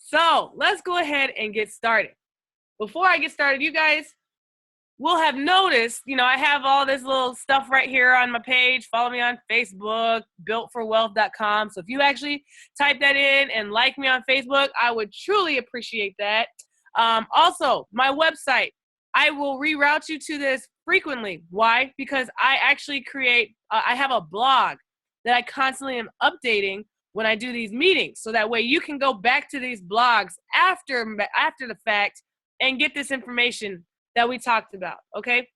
So let's go ahead and get started. Before I get started, you guys will have noticed, I have all this little stuff right here on my page. Follow me on Facebook, builtforwealth.com. So if you actually type that in and like me on Facebook, I would truly appreciate that. Also, my website, I will reroute you to this frequently. Why? Because I actually I have a blog that I constantly am updating when I do these meetings. So that way you can go back to these blogs after the fact and get this information that we talked about, okay?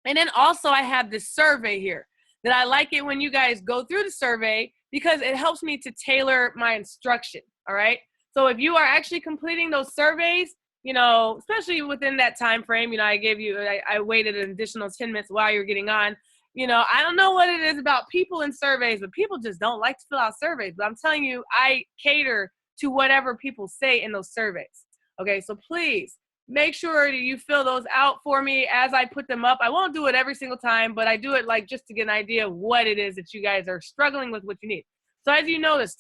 And then also I have this survey here that I like it when you guys go through the survey because it helps me to tailor my instruction, all right? So if you are actually completing those surveys, especially within that time frame, I waited an additional 10 minutes while you're getting on. I don't know what it is about people in surveys, but people just don't like to fill out surveys. But I'm telling you, I cater to whatever people say in those surveys, okay? So please, make sure that you fill those out for me as I put them up. I won't do it every single time, but I do it just to get an idea of what it is that you guys are struggling with, what you need. So as you notice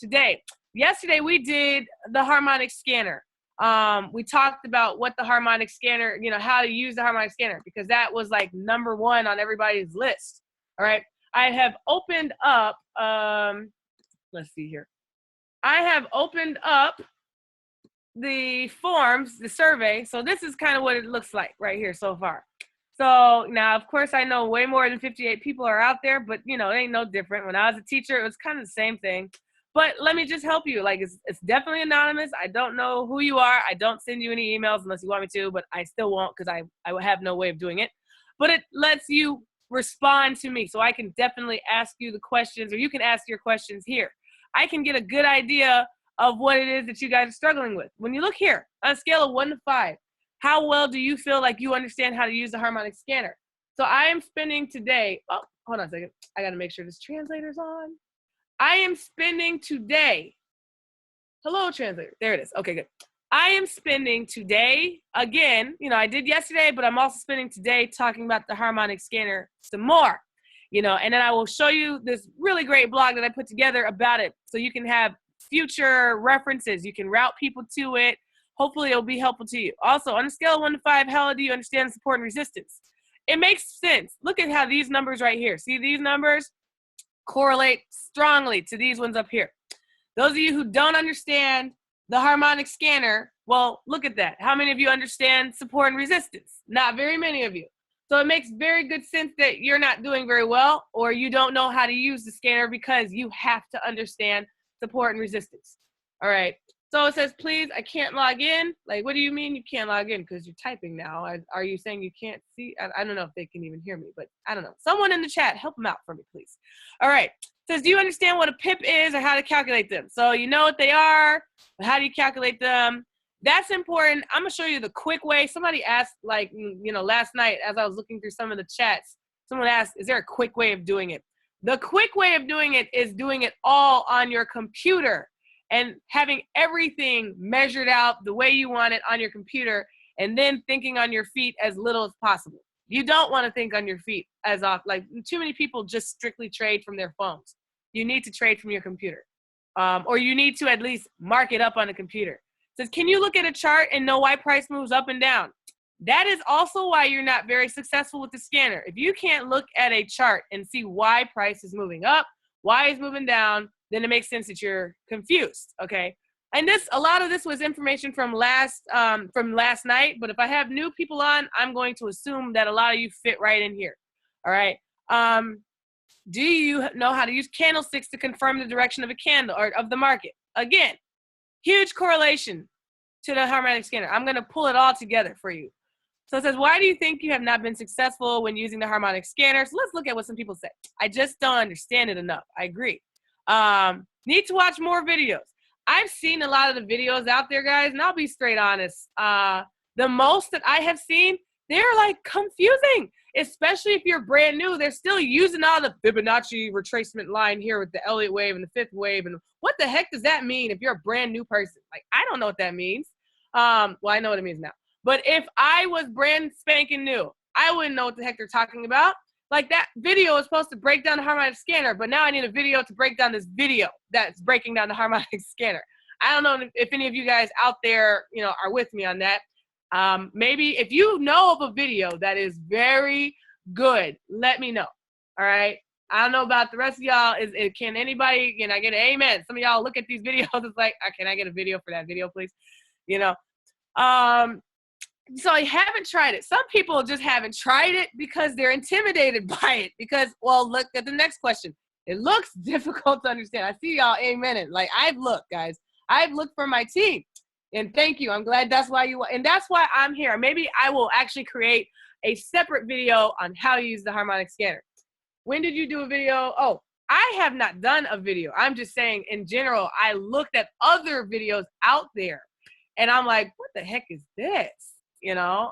yesterday we did the Harmonic scanner. We talked about what the Harmonic scanner, how to use the Harmonic scanner, because that was number one on everybody's list. All right. I have opened up, let's see here. I have opened up the forms, the survey. So this is kind of what it looks like right here so far. So now, of course, I know way more than 58 people are out there, but it ain't no different. When I was a teacher, it was kind of the same thing. But let me just help you. It's definitely anonymous. I don't know who you are. I don't send you any emails unless you want me to, but I still won't because I have no way of doing it. But it lets you respond to me. So I can definitely ask you the questions, or you can ask your questions here. I can get a good idea of what it is that you guys are struggling with. When you look here, on a scale of 1 to 5, how well do you feel like you understand how to use the Harmonic scanner? So I am spending today, hold on a second. I got to make sure this translator's on. I am spending today, hello translator, there it is. Okay, good. I am spending today, again, I did yesterday, but I'm also spending today talking about the Harmonic scanner some more, and then I will show you this really great blog that I put together about it so you can have future references. You can route people to it. Hopefully it'll be helpful to you. Also, on a scale of 1 to 5, how well do you understand support and resistance? It makes sense. Look at how these numbers right here. See these numbers correlate strongly to these ones up here. Those of you who don't understand the Harmonic scanner, well, look at that. How many of you understand support and resistance? Not very many of you. So it makes very good sense that you're not doing very well, or you don't know how to use the scanner because you have to understand support and resistance. All right. So it says, please, I can't log in. What do you mean you can't log in? Because you're typing now. Are you saying you can't see? I don't know if they can even hear me, but I don't know. Someone in the chat, help them out for me, please. All right. It says, do you understand what a pip is or how to calculate them? So you know what they are, but how do you calculate them? That's important. I'm going to show you the quick way. Somebody asked, last night as I was looking through some of the chats, someone asked, is there a quick way of doing it? The quick way of doing it is doing it all on your computer and having everything measured out the way you want it on your computer, and then thinking on your feet as little as possible. You don't want to think on your feet as often. Too many people just strictly trade from their phones. You need to trade from your computer, or you need to at least mark it up on the computer. It says, can you look at a chart and know why price moves up and down? That is also why you're not very successful with the scanner. If you can't look at a chart and see why price is moving up, why it's moving down, then it makes sense that you're confused, okay? And a lot of this was information from last night, but if I have new people on, I'm going to assume that a lot of you fit right in here, all right? Do you know how to use candlesticks to confirm the direction of a candle or of the market? Again, huge correlation to the Harmonic scanner. I'm gonna pull it all together for you. So it says, why do you think you have not been successful when using the Harmonic scanner? So let's look at what some people say. I just don't understand it enough. I agree. Need to watch more videos. I've seen a lot of the videos out there, guys, and I'll be straight honest. The most that I have seen, they're confusing, especially if you're brand new. They're still using all the Fibonacci retracement line here with the Elliott wave and the fifth wave. And what the heck does that mean if you're a brand new person? I don't know what that means. Well, I know what it means now. But if I was brand spanking new, I wouldn't know what the heck they're talking about. That video is supposed to break down the Harmonic scanner, but now I need a video to break down this video that's breaking down the Harmonic scanner. I don't know if any of you guys out there, you know, are with me on that. Maybe if you know of a video that is very good, let me know. All right. I don't know about the rest of y'all. Can anybody, can I get an amen? Some of y'all look at these videos. It's like, can I get a video for that video, please? You know, so I haven't tried it. Some people just haven't tried it because they're intimidated by it. Because, well, look at the next question. It looks difficult to understand. I see y'all amening. Like, I've looked, guys. I've looked for my team. And thank you. I'm glad that's why and that's why I'm here. Maybe I will actually create a separate video on how to use the harmonic scanner. When did you do a video? Oh, I have not done a video. I'm just saying in general, I looked at other videos out there and I'm like, what the heck is this? You know,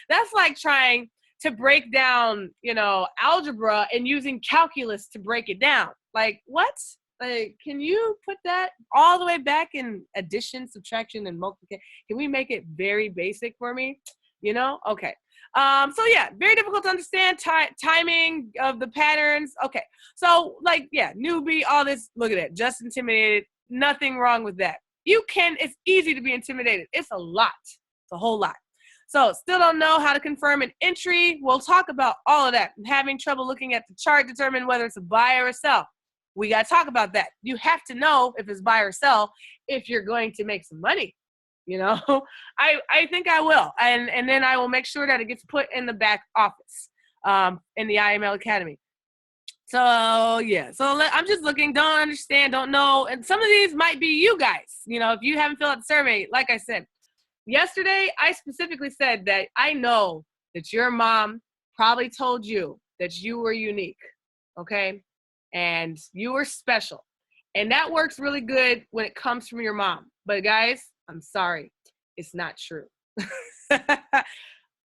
that's like trying to break down, you know, algebra and using calculus to break it down. Like, what? Like, can you put that all the way back in addition, subtraction, and multiplication? Can we make it very basic for me? You know? Okay. So yeah, very difficult to understand, timing of the patterns. Okay. So like, yeah, newbie, all this, look at it, just intimidated. Nothing wrong with that. It's easy to be intimidated. It's a lot. It's a whole lot. So still don't know how to confirm an entry. We'll talk about all of that. And having trouble looking at the chart, determine whether it's a buy or a sell. We got to talk about that. You have to know if it's buy or sell if you're going to make some money. You know, I think I will. And then I will make sure that it gets put in the back office in the IML Academy. So, yeah. So I'm just looking, don't understand, don't know. And some of these might be you guys. You know, if you haven't filled out the survey, like I said, yesterday, I specifically said that I know that your mom probably told you that you were unique, okay? And you were special. And that works really good when it comes from your mom. But guys, I'm sorry, it's not true.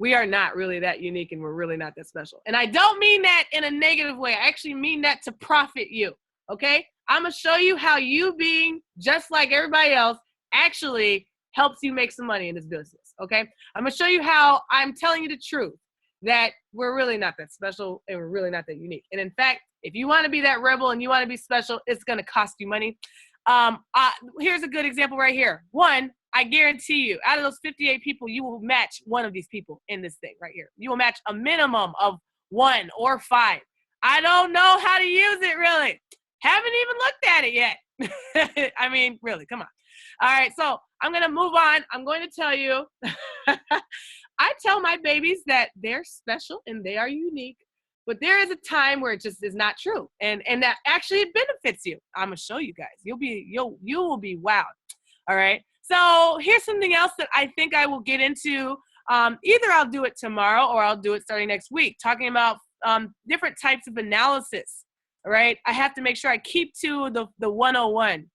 We are not really that unique and we're really not that special. And I don't mean that in a negative way. I actually mean that to profit you, okay? I'm gonna show you how you being just like everybody else actually helps you make some money in this business, okay? I'm gonna show you how I'm telling you the truth, that we're really not that special and we're really not that unique. And in fact, if you wanna be that rebel and you wanna be special, it's gonna cost you money. Here's a good example right here. One, I guarantee you, out of those 58 people, you will match one of these people in this thing right here. You will match a minimum of 1 or 5. I don't know how to use it, really. Haven't even looked at it yet. I mean, really, come on. All right, so I'm going to move on. I'm going to tell you, I tell my babies that they're special and they are unique, but there is a time where it just is not true. And that actually it benefits you. I'm going to show you guys. You will be wowed. All right. So here's something else that I think I will get into. Either I'll do it tomorrow or I'll do it starting next week, talking about different types of analysis. All right. I have to make sure I keep to the 101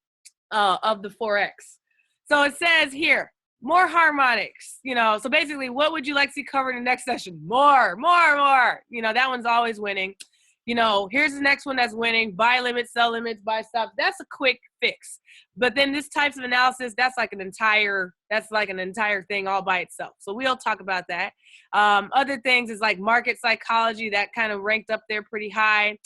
of the Forex. So it says here, more harmonics, you know, so basically what would you like to see covered in the next session? More, you know, that one's always winning. You know, here's the next one that's winning, buy limits, sell limits, buy stops. That's a quick fix. But then this types of analysis, that's like an entire thing all by itself. So we'll talk about that. Other things is like market psychology, that kind of ranked up there pretty high.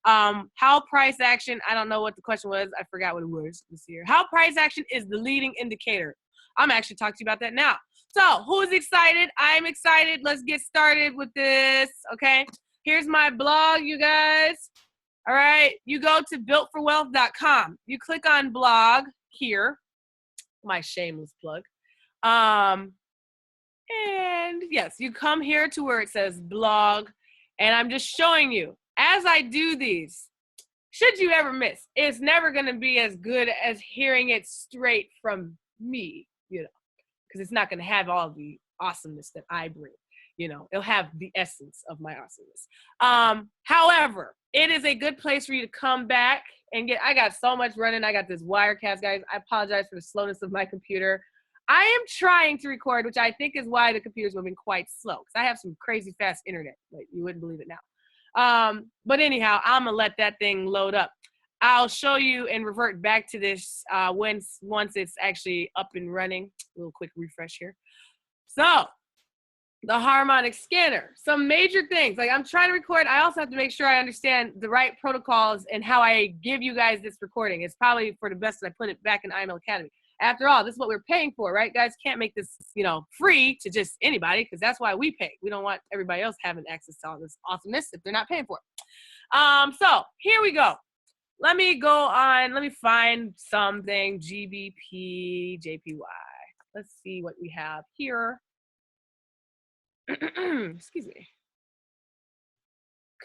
How price action, I don't know what the question was. I forgot what it was this year. How price action is the leading indicator. I'm actually talking to you about that now. So who's excited? I'm excited. Let's get started with this, okay? Here's my blog, you guys. All right, you go to builtforwealth.com. You click on blog here, my shameless plug. And yes, you come here to where it says blog, and I'm just showing you, as I do these, should you ever miss, it's never gonna be as good as hearing it straight from me, you know, because it's not gonna have all the awesomeness that I bring. You know, it'll have the essence of my awesomeness. However, it is a good place for you to come back and I got so much running. I got this Wirecast, guys. I apologize for the slowness of my computer. I am trying to record, which I think is why the computer's moving quite slow, because I have some crazy fast internet. Like, you wouldn't believe it now. But anyhow, I'm going to let that thing load up. I'll show you and revert back to this once it's actually up and running. A little quick refresh here. So the harmonic scanner, some major things. Like I'm trying to record. I also have to make sure I understand the right protocols and how I give you guys this recording. It's probably for the best that I put it back in IML Academy. After all, this is what we're paying for, right? Guys can't make this, you know, free to just anybody because that's why we pay. We don't want everybody else having access to all this awesomeness if they're not paying for it. So here we go. Let me go on. Let me find something. GBP, JPY. Let's see what we have here. Excuse me.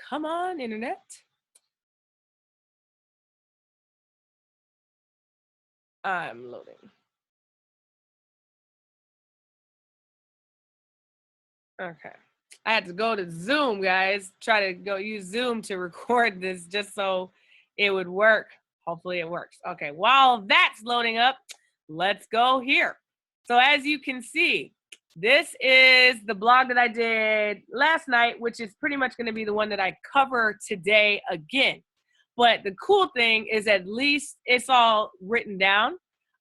Come on, internet. I'm loading. Okay. I had to go to Zoom, guys. Try to go use Zoom to record this just so it would work. Hopefully it works. Okay, while that's loading up, let's go here. So as you can see, this is the blog that I did last night, which is pretty much going to be the one that I cover today again. But the cool thing is at least it's all written down.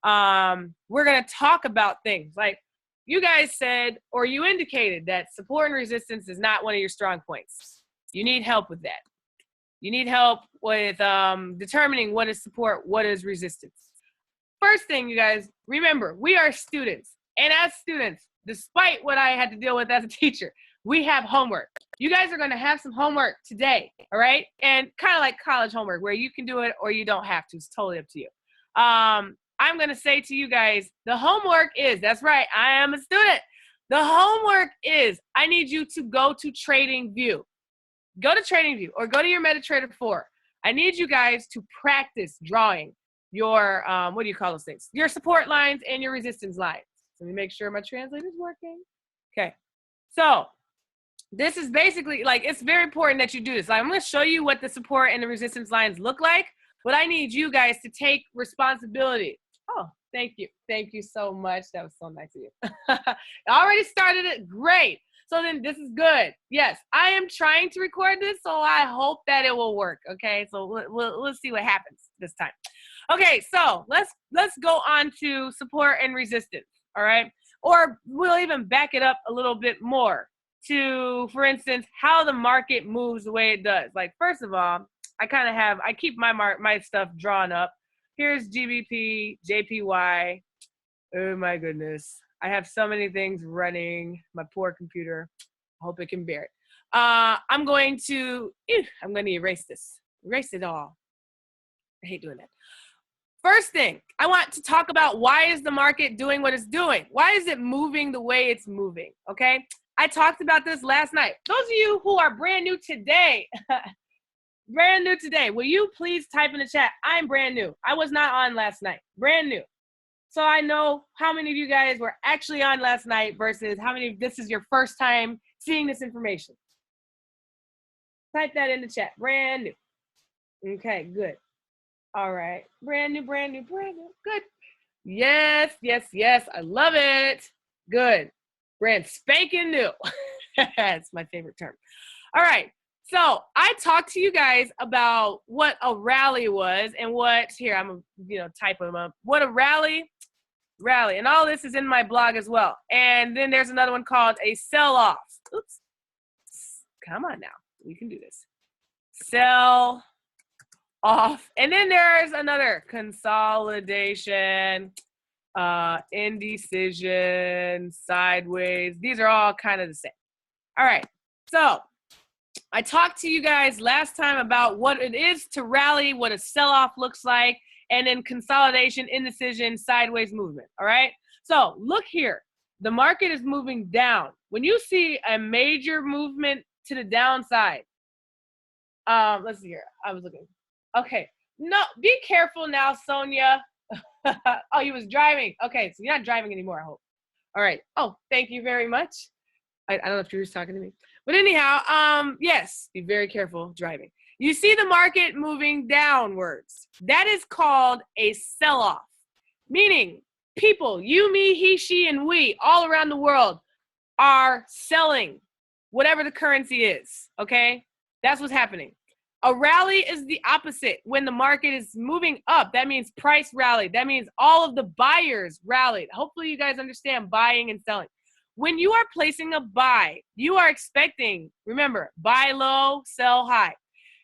We're going to talk about things like you guys said, or you indicated that support and resistance is not one of your strong points. You need help with that. You need help with determining what is support, what is resistance. First thing, you guys, remember, we are students. And as students, despite what I had to deal with as a teacher, we have homework. You guys are going to have some homework today, all right? And kind of like college homework where you can do it or you don't have to. It's totally up to you. I'm going to say to you guys, the homework is, that's right, I am a student. The homework is, I need you to go to TradingView. Go to TradingView or go to your MetaTrader 4. I need you guys to practice drawing your, what do you call those things? Your support lines and your resistance lines. Let me make sure my translator's working. Okay, so this is basically, like, it's very important that you do this. I'm going to show you what the support and the resistance lines look like, but I need you guys to take responsibility. Oh, thank you. Thank you so much. That was so nice of you. I already started it. Great. So then this is good. Yes, I am trying to record this, so I hope that it will work. Okay, so we'll see what happens this time. Okay, so let's go on to support and resistance. All right, or we'll even back it up a little bit more to, for instance, how the market moves the way it does. Like, first of all, I keep my stuff drawn up. Here's GBP, JPY. Oh my goodness. I have so many things running. My poor computer. I hope it can bear it. I'm going to erase this. Erase it all. I hate doing that. First thing, I want to talk about why is the market doing what it's doing? Why is it moving the way it's moving? Okay. I talked about this last night. Those of you who are brand new today, will you please type in the chat, I'm brand new. I was not on last night. Brand new. So I know how many of you guys were actually on last night versus how many of this is your first time seeing this information. Type that in the chat. Brand new. Okay, good. All right. Brand new, brand new, brand new. Good. Yes, yes, yes. I love it. Good. Brand spanking new. That's my favorite term. All right. So I talked to you guys about what a rally was and what, here, I'm going to type them up. What a rally, and all this is in my blog as well. And then there's another one called a sell-off. Oops. Come on now. We can do this. Sell off. And then there's another consolidation, indecision, sideways. These are all kind of the same. All right. So I talked to you guys last time about what it is to rally, what a sell-off looks like, and then consolidation, indecision, sideways movement, all right? So look here. The market is moving down. When you see a major movement to the downside, let's see here. I was looking. Okay. No, be careful now, Sonia. Oh, you was driving. Okay, so you're not driving anymore, I hope. All right. Oh, thank you very much. I don't know if you were talking to me. But anyhow, yes, be very careful driving. You see the market moving downwards. That is called a sell-off, meaning people, you, me, he, she, and we, all around the world are selling whatever the currency is, okay? That's what's happening. A rally is the opposite. When the market is moving up, that means price rallied. That means all of the buyers rallied. Hopefully you guys understand buying and selling. when you are placing a buy, you are expecting, remember, buy low, sell high.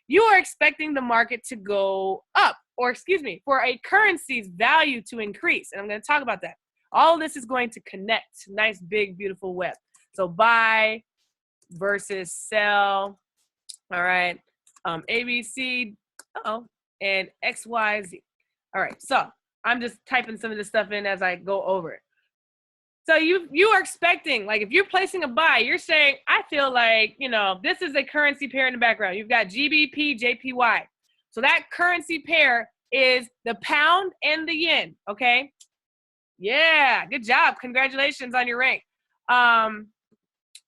You are expecting the market to go up, or excuse me, for a currency's value to increase. And I'm going to talk about that. All of this is going to connect. Nice, big, beautiful web. So buy versus sell. All right. ABC, and XYZ. All right. So I'm just typing some of this stuff in as I go over it. So you are expecting, like if you're placing a buy, you're saying, I feel like, this is a currency pair in the background. You've got GBP, JPY. So that currency pair is the pound and the yen, okay? Yeah, good job. Congratulations on your rank. I'm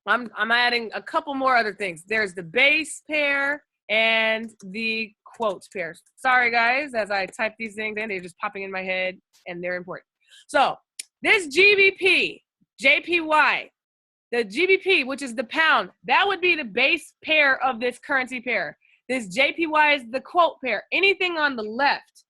adding a couple more other things. There's the base pair and the quotes pairs. Sorry, guys, as I type these things in, they're just popping in my head, and they're important. So this GBP, JPY, the GBP, which is the pound, that would be the base pair of this currency pair. This JPY is the quote pair. Anything on the left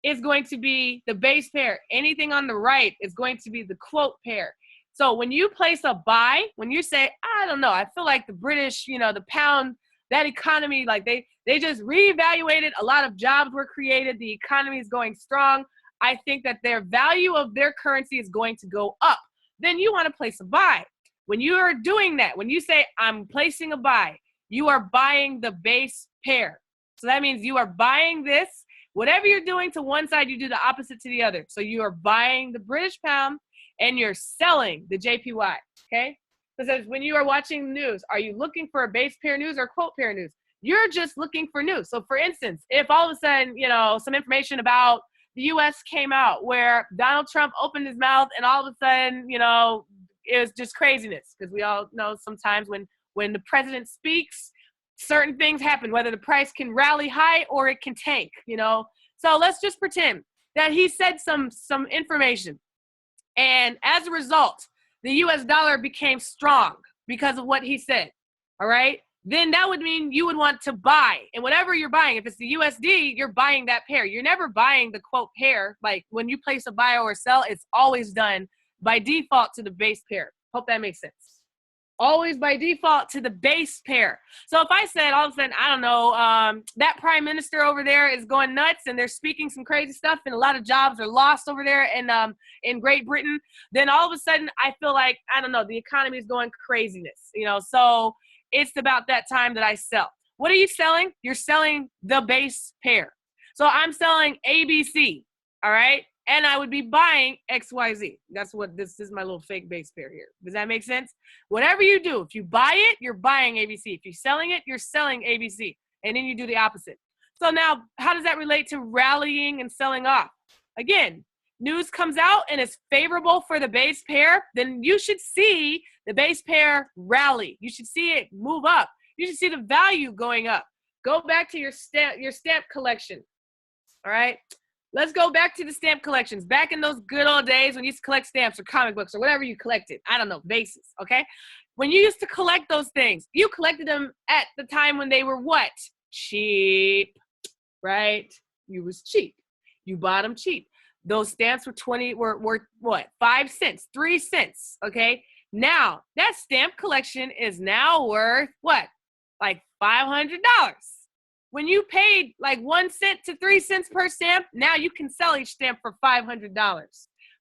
is going to be the base pair. Anything on the right is going to be the quote pair. So when you place a buy, when you say, I don't know, I feel like the British, the pound, that economy, like they just reevaluated. A lot of jobs were created. The economy is going strong. I think that their value of their currency is going to go up. Then you want to place a buy. When you are doing that, when you say, I'm placing a buy, you are buying the base pair. So that means you are buying this. Whatever you're doing to one side, you do the opposite to the other. So you are buying the British pound and you're selling the JPY, okay? Because when you are watching news, are you looking for a base pair news or quote pair news? You're just looking for news. So for instance, if all of a sudden, some information about the U.S. came out where Donald Trump opened his mouth and all of a sudden, it was just craziness, because we all know sometimes when the president speaks, certain things happen, whether the price can rally high or it can tank, So let's just pretend that he said some information. And as a result, the U.S. dollar became strong because of what he said, all right? Then that would mean you would want to buy. And whatever you're buying, if it's the USD, you're buying that pair. You're never buying the quote pair. Like when you place a buy or sell, it's always done by default to the base pair. Hope that makes sense. Always by default to the base pair. So if I said all of a sudden, I don't know, that prime minister over there is going nuts and they're speaking some crazy stuff and a lot of jobs are lost over there in Great Britain, then all of a sudden I feel like, I don't know, the economy is going craziness, so it's about that time that I sell. What are you selling? You're selling the base pair. So I'm selling ABC, all right? And I would be buying XYZ. That's what this is, my little fake base pair here. Does that make sense? Whatever you do, if you buy it, you're buying ABC. If you're selling it, you're selling ABC. And then you do the opposite. So now, how does that relate to rallying and selling off? Again, news comes out and it's favorable for the base pair, then you should see the base pair rally. You should see it move up. You should see the value going up. Go back to your stamp collection. All right? Let's go back to the stamp collections. Back in those good old days when you used to collect stamps or comic books or whatever you collected. I don't know, vases, okay? When you used to collect those things, you collected them at the time when they were what? Cheap, right? You was cheap. You bought them cheap. Those stamps were what? 5 cents, 3 cents, okay? Now, that stamp collection is now worth what? Like $500. When you paid like 1 cent to 3 cents per stamp, now you can sell each stamp for $500.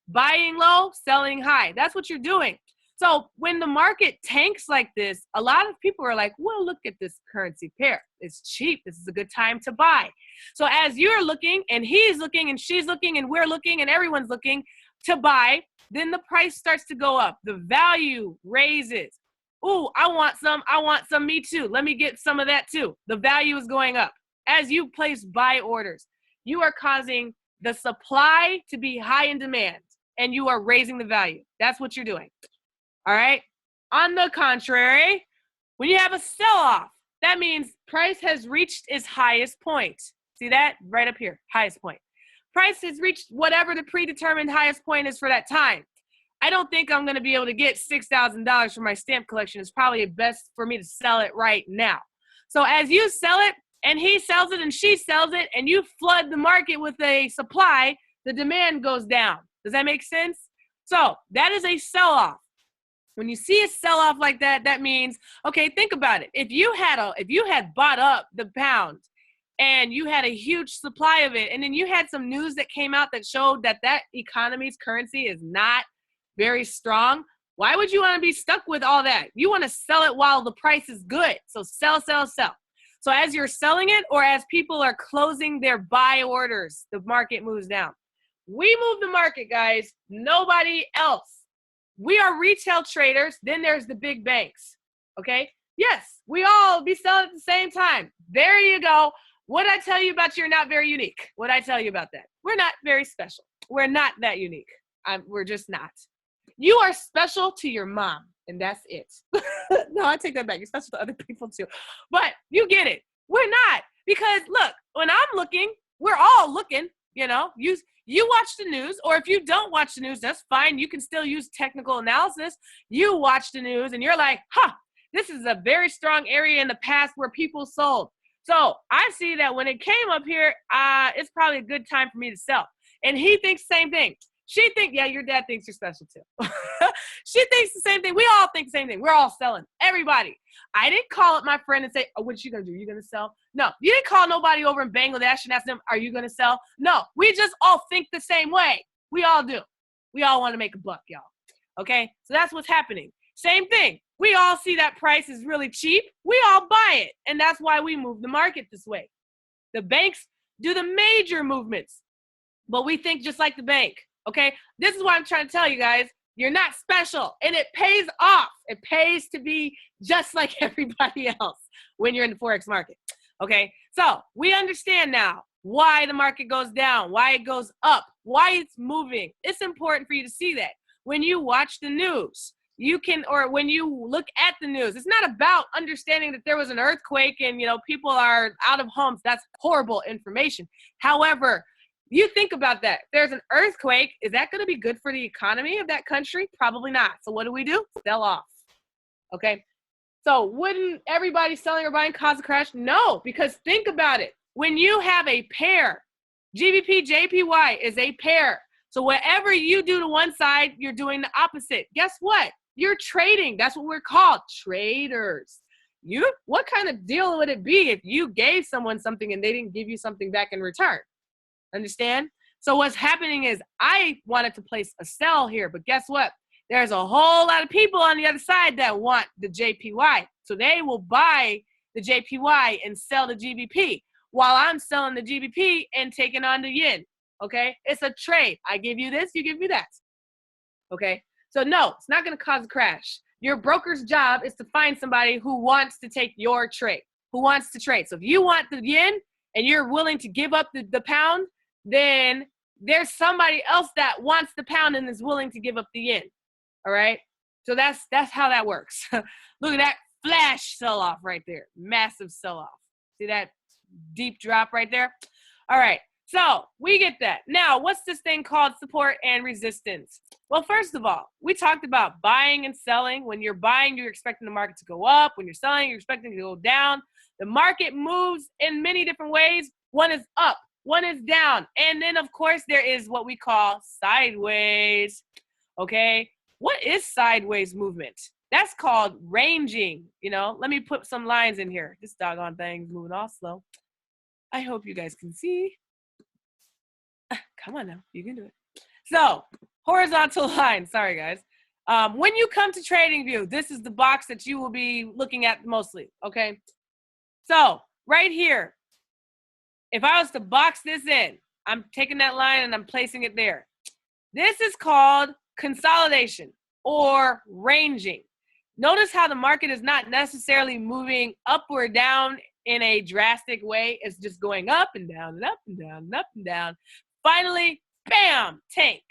Buying low, selling high. That's what you're doing. So when the market tanks like this, a lot of people are like, well, look at this currency pair. It's cheap. This is a good time to buy. So as you're looking and he's looking and she's looking and we're looking and everyone's looking to buy, then the price starts to go up. The value raises. Ooh, I want some, me too. Let me get some of that too. The value is going up. As you place buy orders, you are causing the supply to be high in demand and you are raising the value. That's what you're doing. All right. On the contrary, when you have a sell-off, that means price has reached its highest point. See that? Right up here, highest point. Price has reached whatever the predetermined highest point is for that time. I don't think I'm going to be able to get $6,000 for my stamp collection. It's probably best for me to sell it right now. So as you sell it and he sells it and she sells it and you flood the market with a supply, the demand goes down. Does that make sense? So that is a sell-off. When you see a sell-off like that, that means, okay, think about it. If you had bought up the pound and you had a huge supply of it, and then you had some news that came out that showed that that economy's currency is not very strong, why would you want to be stuck with all that? You want to sell it while the price is good. So sell, sell, sell. So as you're selling it, or as people are closing their buy orders, the market moves down. We move the market, guys. Nobody else. We are retail traders. Then there's the big banks. Okay? Yes, we all be selling at the same time. There you go. What did I tell you about you're not very unique? What did I tell you about that? We're not very special. We're not that unique. We're just not. You are special to your mom, and that's it. No, I take that back. You're special to other people too. But you get it. We're not. Because look, when I'm looking, we're all looking, you know. You watch the news, or if you don't watch the news, that's fine. You can still use technical analysis. You watch the news, and you're like, this is a very strong area in the past where people sold. So I see that when it came up here, it's probably a good time for me to sell. And he thinks the same thing. She thinks, yeah, your dad thinks you're special too. She thinks the same thing. We all think the same thing. We're all selling. Everybody. I didn't call up my friend and say, oh, what's you going to do? You going to sell? No. You didn't call nobody over in Bangladesh and ask them, are you going to sell? No. We just all think the same way. We all do. We all want to make a buck, y'all. Okay? So that's what's happening. Same thing. We all see that price is really cheap. We all buy it. And that's why we move the market this way. The banks do the major movements, but we think just like the bank. Okay, this is what I'm trying to tell you guys. You're not special, and it pays off. It pays to be just like everybody else when you're in the Forex market. Okay, so we understand now why the market goes down, why it goes up, why it's moving. It's important for you to see that. When you watch the news, you can, or when you look at the news, it's not about understanding that there was an earthquake and, you know, people are out of homes. That's horrible information. However, you think about that. If there's an earthquake, is that going to be good for the economy of that country? Probably not. So what do? Sell off. Okay. So wouldn't everybody selling or buying cause a crash? No, because think about it. When you have a pair, GBP, JPY is a pair. So whatever you do to one side, you're doing the opposite. Guess what? You're trading. That's what we're called, traders. What kind of deal would it be if you gave someone something and they didn't give you something back in return? Understand? So what's happening is I wanted to place a sell here, but guess what? There's a whole lot of people on the other side that want the JPY. So they will buy the JPY and sell the GBP while I'm selling the GBP and taking on the yen. Okay? It's a trade. I give you this, you give me that. Okay? So no, it's not going to cause a crash. Your broker's job is to find somebody who wants to take your trade, who wants to trade. So if you want the yen and you're willing to give up the pound, then there's somebody else that wants the pound and is willing to give up the yen. All right? So that's how that works. Look at that flash sell-off right there. Massive sell-off. See that deep drop right there? All right. So we get that. Now, what's this thing called support and resistance? Well, first of all, we talked about buying and selling. When you're buying, you're expecting the market to go up. When you're selling, you're expecting it to go down. The market moves in many different ways. One is up. One is down. And then, of course, there is what we call sideways. Okay? What is sideways movement? That's called ranging. You know, let me put some lines in here. This doggone thing's moving all slow. I hope you guys can see. Come on now. You can do it. So, horizontal line. Sorry, guys. When you come to TradingView, this is the box that you will be looking at mostly. Okay? So, right here, if I was to box this in, I'm taking that line and I'm placing it there. This is called consolidation or ranging. Notice how the market is not necessarily moving up or down in a drastic way. It's just going up and down and up and down and up and down. Finally, bam, tank.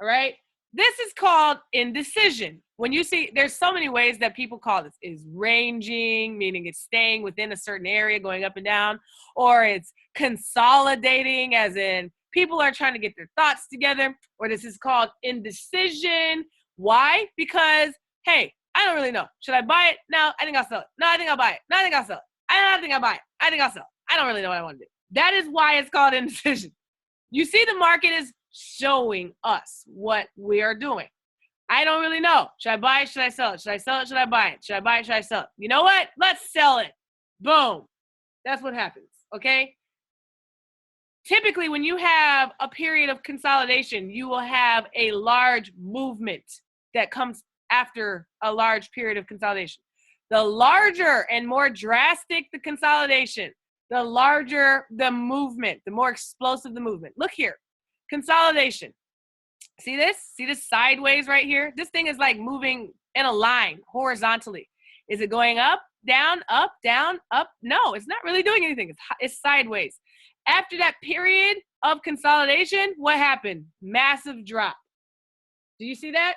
All right? This is called indecision. When you see, there's so many ways that people call this. Is ranging, meaning it's staying within a certain area, going up and down, or it's consolidating, as in people are trying to get their thoughts together, or this is called indecision. Why? Because, hey, I don't really know. Should I buy it? No, I think I'll sell it. No, I think I'll buy it. No, I think I'll sell it. I don't think I'll buy it. I think I'll sell it. I don't really know what I want to do. That is why it's called indecision. You see, the market is showing us what we are doing. I don't really know. Should I buy it? Should I sell it? Should I sell it? Should I buy it? Should I buy it? Should I sell it? You know what? Let's sell it. Boom. That's what happens, okay? Typically, when you have a period of consolidation, you will have a large movement that comes after a large period of consolidation. The larger and more drastic the consolidation, the larger the movement, the more explosive the movement. Look here, consolidation. See this? See this sideways right here? This thing is like moving in a line horizontally. Is it going up, down, up, down, up? No, it's not really doing anything. It's sideways. After that period of consolidation, what happened? Massive drop. Do you see that?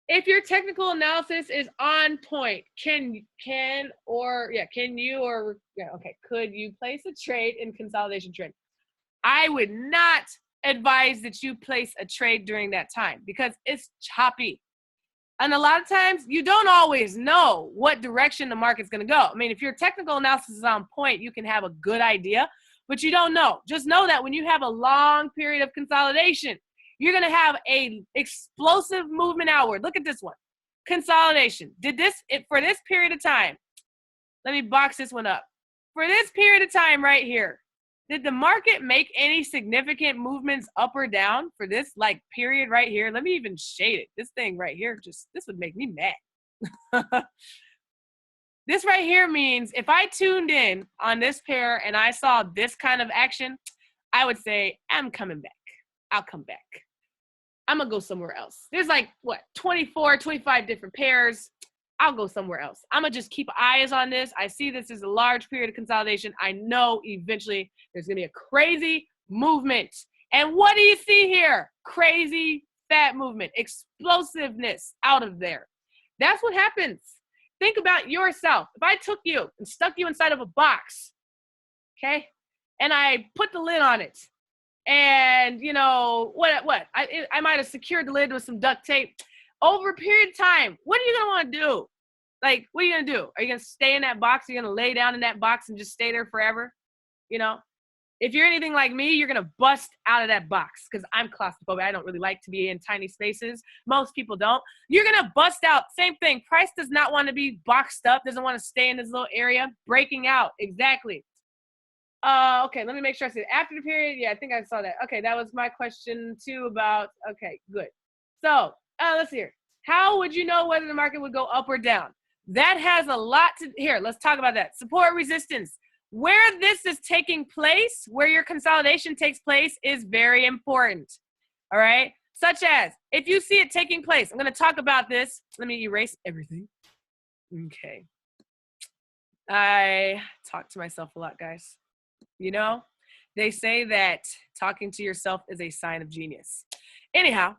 If your technical analysis is on point, could you place a trade in consolidation trend? I would not advise that you place a trade during that time because it's choppy. And a lot of times you don't always know what direction the market's going to go. I mean, if your technical analysis is on point, you can have a good idea, but you don't know. Just know that when you have a long period of consolidation, you're going to have a explosive movement outward. Look at this one. Consolidation. For this period of time, let me box this one up. For this period of time right here, did the market make any significant movements up or down for this like period right here? Let me even shade it. This thing right here, this would make me mad. This right here means if I tuned in on this pair and I saw this kind of action, I would say, I'm coming back. I'll come back. I'm going to go somewhere else. There's like, 24, 25 different pairs. I'll go somewhere else. I'm going to just keep eyes on this. I see this is a large period of consolidation. I know eventually there's going to be a crazy movement. And what do you see here? Crazy fat movement, explosiveness out of there. That's what happens. Think about yourself. If I took you and stuck you inside of a box, okay, and I put the lid on it, and I might have secured the lid with some duct tape. Over a period of time, what are you gonna want to do? Like, what are you gonna do? Are you gonna stay in that box? Are you gonna lay down in that box and just stay there forever? You know, if you're anything like me, you're gonna bust out of that box because I'm claustrophobic. I don't really like to be in tiny spaces. Most people don't. You're gonna bust out. Same thing. Price does not want to be boxed up. Doesn't want to stay in this little area. Breaking out. Exactly. Okay, let me make sure I see it. After the period, yeah, I think I saw that. Okay, that was my question too about, okay, good. So let's see here. How would you know whether the market would go up or down? That has a lot to, here, let's talk about that. Support, resistance. Where this is taking place, where your consolidation takes place is very important, all right? Such as, if you see it taking place, I'm gonna talk about this. Let me erase everything. Okay. I talk to myself a lot, guys. You know, they say that talking to yourself is a sign of genius. Anyhow,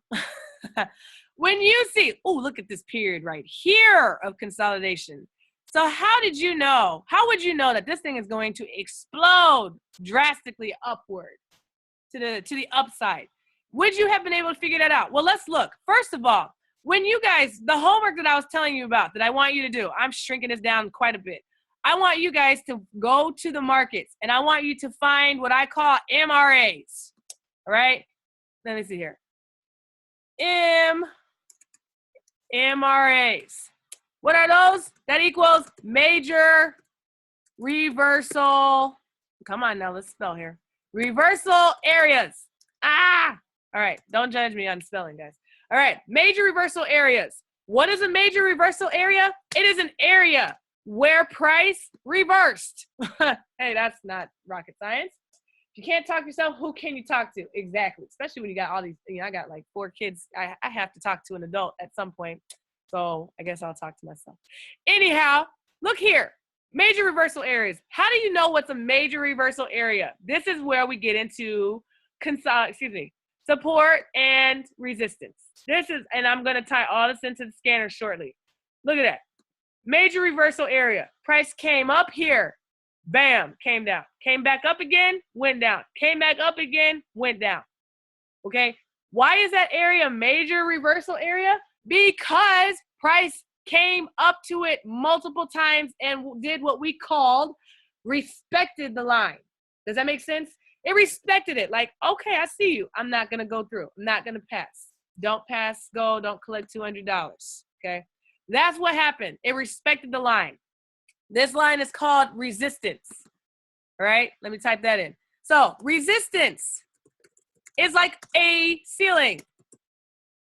when you see, oh, look at this period right here of consolidation. So how would you know that this thing is going to explode drastically upward to the upside? Would you have been able to figure that out? Well, let's look. First of all, when you guys, the homework that I was telling you about that I want you to do, I'm shrinking this down quite a bit. I want you guys to go to the markets and I want you to find what I call MRAs. All right? Let me see here. MRAs. What are those? That equals major reversal. Come on now, let's spell here. Reversal areas. All right, don't judge me on spelling, guys. All right, major reversal areas. What is a major reversal area? It is an area where price reversed. Hey, that's not rocket science. If you can't talk to yourself, who can you talk to? Exactly. Especially when you got all these, I got like 4 kids. I have to talk to an adult at some point. So I guess I'll talk to myself. Anyhow, look here. Major reversal areas. How do you know what's a major reversal area? This is where we get into support and resistance. And I'm going to tie all this into the scanner shortly. Look at that. Major reversal area. Price came up here. Bam, came down. Came back up again, went down. Came back up again, went down. Okay? Why is that area a major reversal area? Because price came up to it multiple times and did what we called respected the line. Does that make sense? It respected it. Like, okay, I see you. I'm not going to go through. I'm not going to pass. Don't pass go, don't collect $200, okay? That's what happened. It respected the line. This line is called resistance, all right? Let me type that in. So resistance is like a ceiling.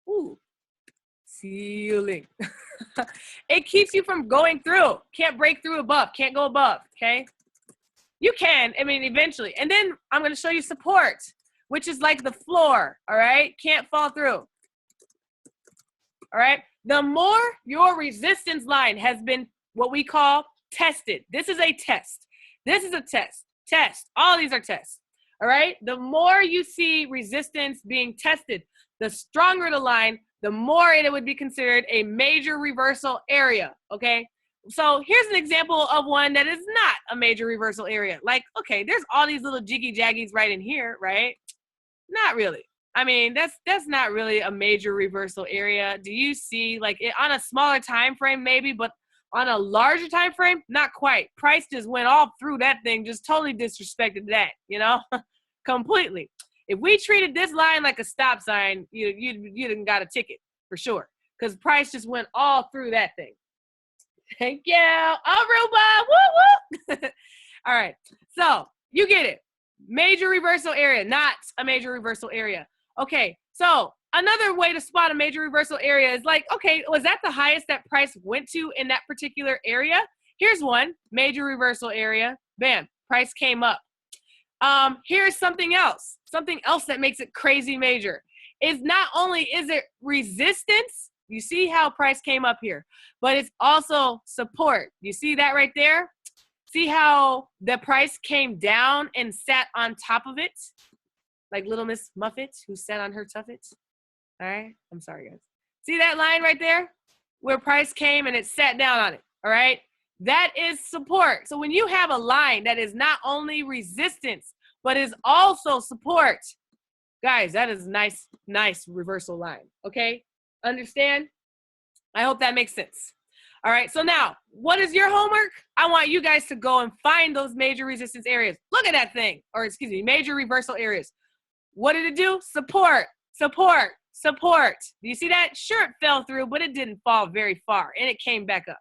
Ooh, ceiling. It keeps you from going through. Can't break through above, can't go above, okay? You can, I mean, eventually. And then I'm going to show you support, which is like the floor, all right? Can't fall through, all right? The more your resistance line has been what we call tested. This is a test. This is a test. Test. All these are tests, all right? The more you see resistance being tested, the stronger the line, the more it would be considered a major reversal area, okay? So here's an example of one that is not a major reversal area. Like, okay, there's all these little jiggy jaggies right in here, right? Not really. I mean, that's not really a major reversal area. Do you see, like, it, on a smaller time frame maybe, but on a larger time frame, not quite. Price just went all through that thing, just totally disrespected that, you know, completely. If we treated this line like a stop sign, you didn't got a ticket for sure, because price just went all through that thing. Thank you, Aruba. Woo woo. All right, so you get it. Major reversal area, not a major reversal area. Okay, so another way to spot a major reversal area is like, okay, was that the highest that price went to in that particular area? Here's one, major reversal area. Bam, price came up. Here's something else that makes it crazy major. Is not only is it resistance, you see how price came up here, but it's also support. You see that right there? See how the price came down and sat on top of it? Like Little Miss Muffet who sat on her tuffet. All right, I'm sorry guys. See that line right there? Where price came and it sat down on it, all right? That is support. So when you have a line that is not only resistance, but is also support, guys, that is nice reversal line, okay? Understand? I hope that makes sense. All right, so now, what is your homework? I want you guys to go and find those major resistance areas. Look at that thing, or excuse me, major reversal areas. What did it do? Support, support, support. Do you see that? Sure, it fell through, but it didn't fall very far, and it came back up.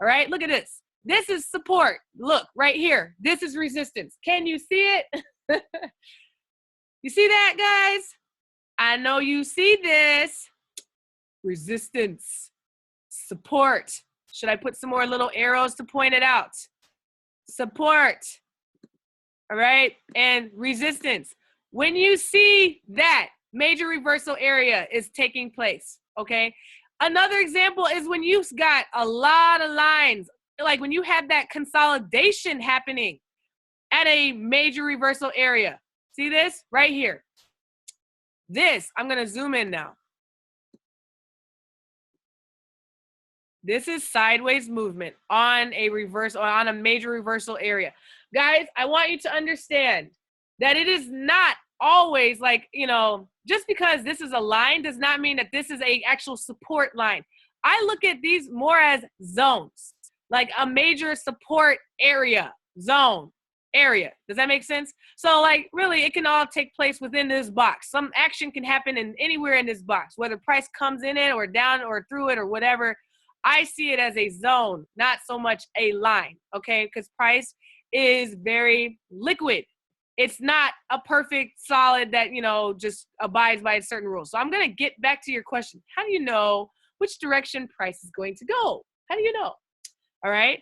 All right, look at this. This is support. Look, right here. This is resistance. Can you see it? You see that, guys? I know you see this. Resistance, support. Should I put some more little arrows to point it out? Support, all right? And resistance. When you see that, major reversal area is taking place, okay? Another example is when you've got a lot of lines, like when you have that consolidation happening at a major reversal area. See this right here? This, I'm gonna zoom in now. This is sideways movement on a reverse or on a major reversal area. Guys, I want you to understand that it is not always like, you know, just because this is a line does not mean that this is a actual support line. I look at these more as zones, like a major support area, zone, area. Does that make sense? So like really it can all take place within this box. Some action can happen in anywhere in this box, whether price comes in it or down or through it or whatever. I see it as a zone, not so much a line, okay? Because price is very liquid. It's not a perfect solid that, you know, just abides by a certain rule. So I'm going to get back to your question. How do you know which direction price is going to go? How do you know? All right.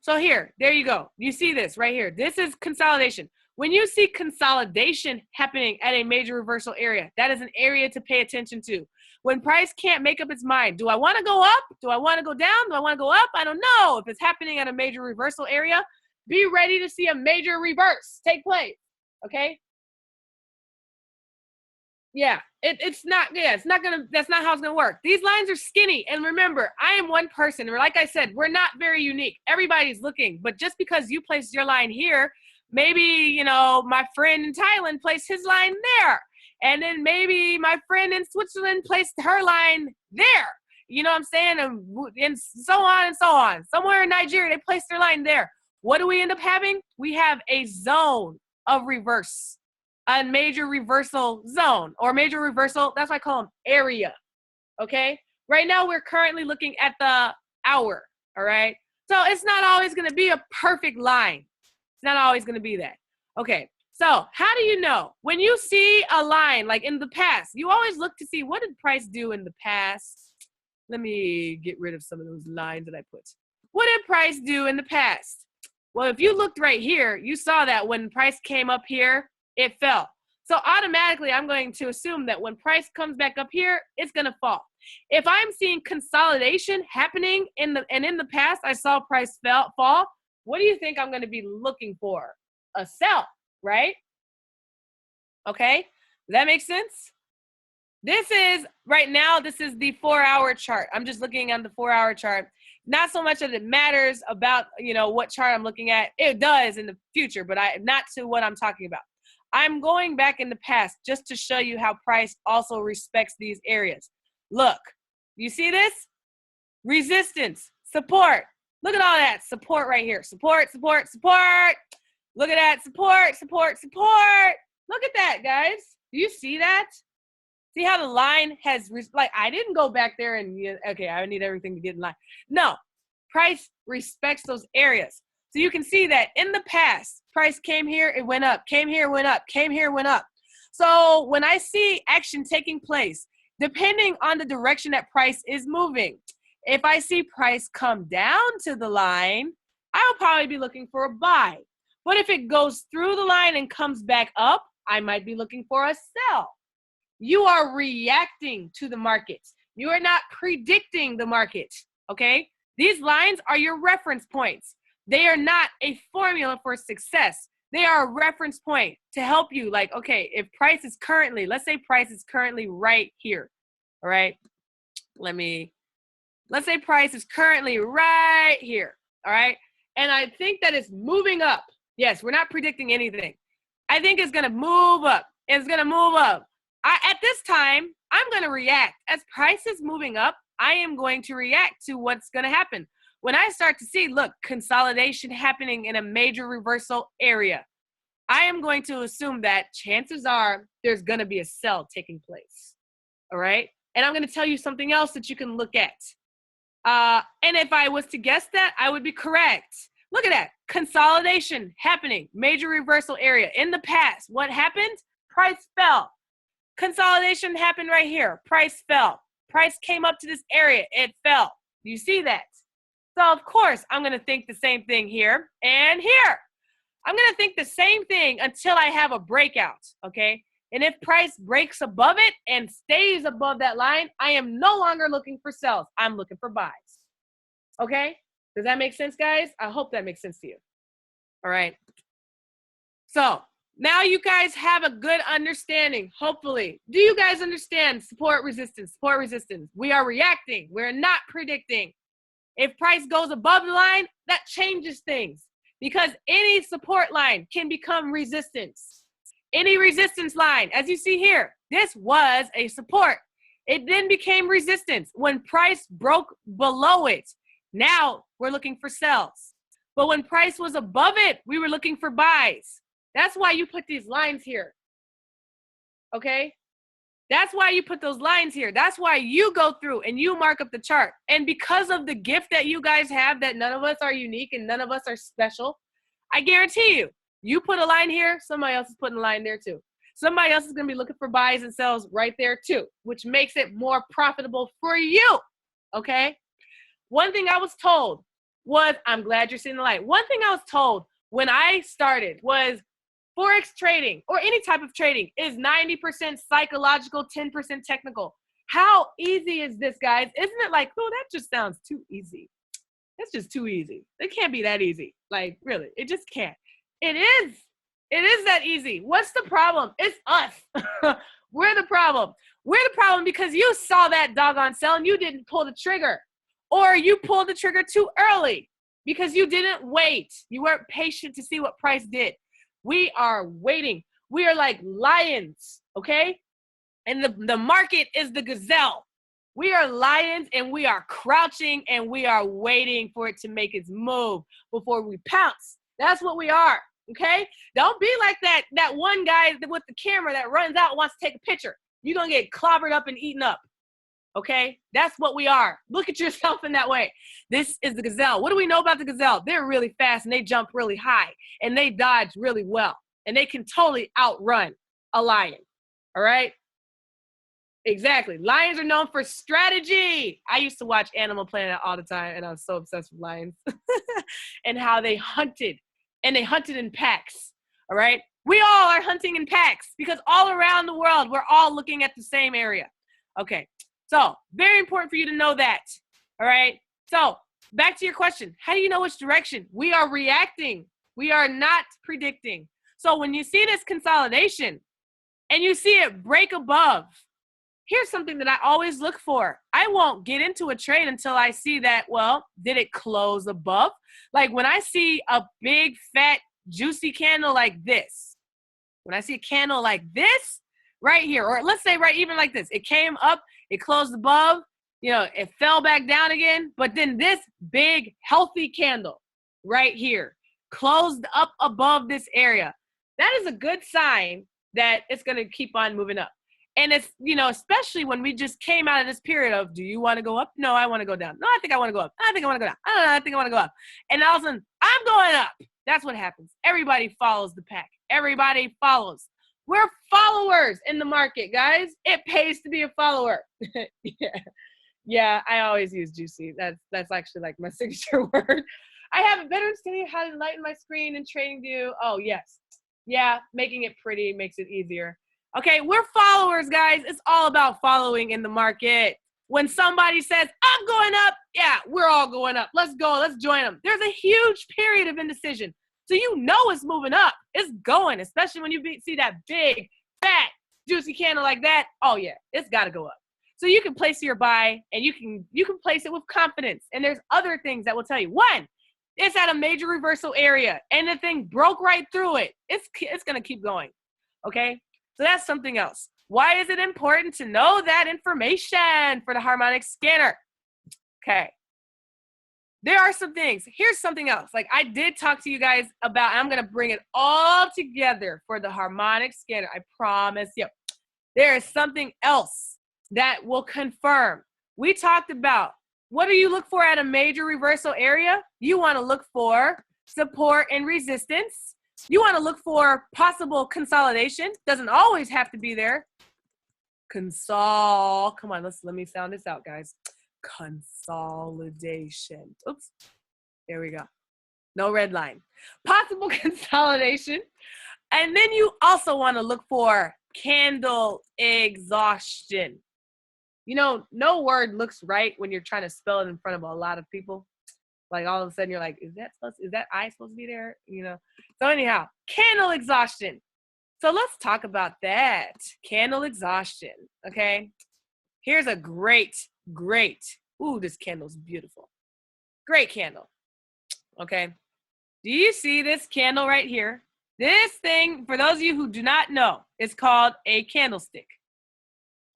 So here, there you go. You see this right here. This is consolidation. When you see consolidation happening at a major reversal area, that is an area to pay attention to. When price can't make up its mind, do I want to go up? Do I want to go down? Do I want to go up? I don't know. If it's happening at a major reversal area, be ready to see a major reverse take place, okay? Yeah, it's not gonna, that's not how it's gonna work. These lines are skinny, and remember, I am one person, or like I said, we're not very unique. Everybody's looking, but just because you placed your line here, maybe, you know, my friend in Thailand placed his line there. And then maybe my friend in Switzerland placed her line there. You know what I'm saying? And so on and so on. Somewhere in Nigeria, they placed their line there. What do we end up having? We have a zone of reverse. a major reversal zone or major reversal. That's why I call them area. Okay. Right now, we're currently looking at the hour. All right. So it's not always going to be a perfect line. It's not always going to be that. Okay. So how do you know? When you see a line, like in the past, you always look to see what did price do in the past. Let me get rid of some of those lines that I put. What did price do in the past? Well, if you looked right here, you saw that when price came up here, it fell. So automatically, I'm going to assume that when price comes back up here, it's going to fall. If I'm seeing consolidation happening in the past, I saw price fall. What do you think I'm going to be looking for? A sell, right? Okay, does that make sense? This is, right now, this is the 4-hour chart. I'm just looking at the 4-hour chart. Not so much that it matters about, what chart I'm looking at. It does in the future, but not to what I'm talking about. I'm going back in the past just to show you how price also respects these areas. Look, you see this? Resistance, support. Look at all that support right here. Support, support, support. Look at that, support, support, support. Look at that, guys. Do you see that? See how the line has, I didn't go back there and, okay, I need everything to get in line. No, price respects those areas. So you can see that in the past, price came here, it went up, came here, went up, came here, went up. So when I see action taking place, depending on the direction that price is moving, if I see price come down to the line, I'll probably be looking for a buy. But if it goes through the line and comes back up, I might be looking for a sell. You are reacting to the market. You are not predicting the market, okay? These lines are your reference points. They are not a formula for success. They are a reference point to help you. Like, okay, if price is currently, let's say price is currently right here, all right? Let's say price is currently right here, all right? And I think that it's moving up. Yes, we're not predicting anything. I think it's gonna move up. It's gonna move up. At this time, I'm going to react. As price is moving up, I am going to react to what's going to happen. When I start to see, look, consolidation happening in a major reversal area, I am going to assume that chances are there's going to be a sell taking place. All right? And I'm going to tell you something else that you can look at. And if I was to guess that, I would be correct. Look at that. Consolidation happening, major reversal area. In the past, what happened? Price fell. Consolidation happened right here. Price fell. Price came up to this area. It fell. You see that? So, of course, I'm going to think the same thing here and here. I'm going to think the same thing until I have a breakout, okay? And if price breaks above it and stays above that line, I am no longer looking for sells. I'm looking for buys, okay? Does that make sense, guys? I hope that makes sense to you. All right. So, now you guys have a good understanding, hopefully. Do you guys understand support, resistance, support, resistance? We are reacting. We're not predicting. If price goes above the line, that changes things because any support line can become resistance. Any resistance line, as you see here, this was a support. It then became resistance when price broke below it. Now we're looking for sells. But when price was above it, we were looking for buys. That's why you put these lines here, okay? That's why you put those lines here. That's why you go through and you mark up the chart. And because of the gift that you guys have, that none of us are unique and none of us are special, I guarantee you, you put a line here, somebody else is putting a line there too. Somebody else is going to be looking for buys and sells right there too, which makes it more profitable for you, okay? One thing I was told was, I'm glad you're seeing the light. One thing I was told when I started was, Forex trading or any type of trading is 90% psychological, 10% technical. How easy is this, guys? Isn't it like, oh, that just sounds too easy. It's just too easy. It can't be that easy. Like, really, it just can't. It is. It is that easy. What's the problem? It's us. We're the problem. We're the problem because you saw that doggone sell and you didn't pull the trigger. Or you pulled the trigger too early because you didn't wait. You weren't patient to see what price did. We are waiting. We are like lions, okay? And the market is the gazelle. We are lions and we are crouching and we are waiting for it to make its move before we pounce. That's what we are. Okay? Don't be like that one guy with the camera that runs out and wants to take a picture. You're going to get clobbered up and eaten up. Okay? That's what we are. Look at yourself in that way. This is the gazelle. What do we know about the gazelle? They're really fast and they jump really high and they dodge really well. And they can totally outrun a lion. All right? Exactly. Lions are known for strategy. I used to watch Animal Planet all the time, and I was so obsessed with lions and how they hunted, and they hunted in packs. All right. We all are hunting in packs because all around the world, we're all looking at the same area. Okay. So very important for you to know that. All right. So back to your question. How do you know which direction? We are reacting. We are not predicting. So when you see this consolidation and you see it break above, here's something that I always look for. I won't get into a trade until I see that, well, did it close above? Like when I see a big, fat, juicy candle like this, when I see a candle like this right here, or let's say right even like this, it came up, it closed above, you know, it fell back down again, but then this big, healthy candle right here closed up above this area. That is a good sign that it's going to keep on moving up. And it's, you know, especially when we just came out of this period of, do you want to go up? No, I want to go down. No, I think I want to go up. I think I want to go down. I don't know. I think I want to go up. And all of a sudden, I'm going up. That's what happens. Everybody follows the pack. Everybody follows. We're followers in the market, guys. It pays to be a follower. Yeah, I always use juicy. That's actually like my signature word. I have a better understanding of how to lighten my screen in TradingView. Oh, yes. Yeah, making it pretty makes it easier. Okay, we're followers, guys. It's all about following in the market. When somebody says, I'm going up, yeah, we're all going up. Let's go. Let's join them. There's a huge period of indecision. So you know it's moving up. It's going, especially when you see that big, fat, juicy candle like that. Oh, yeah, it's got to go up. So you can place your buy, and you can place it with confidence. And there's other things that will tell you. One, it's at a major reversal area, and the thing broke right through it. It's going to keep going, okay? So that's something else. Why is it important to know that information for the harmonic scanner? Okay. There are some things. Here's something else. Like I did talk to you guys about, I'm going to bring it all together for the harmonic scanner. I promise you. There is something else that will confirm. We talked about, what do you look for at a major reversal area? You want to look for support and resistance. You want to look for possible consolidation. Doesn't always have to be there. Come on, let me sound this out, guys. Consolidation. Oops. There we go. No red line. Possible consolidation. And then you also want to look for candle exhaustion. You know, no word looks right when you're trying to spell it in front of a lot of people. Like all of a sudden you're like, is that I supposed to be there? You know? So anyhow, candle exhaustion. So let's talk about that. Candle exhaustion. Okay. Here's a great. Ooh, this candle's beautiful. Great candle. Okay. Do you see this candle right here? This thing, for those of you who do not know, is called a candlestick.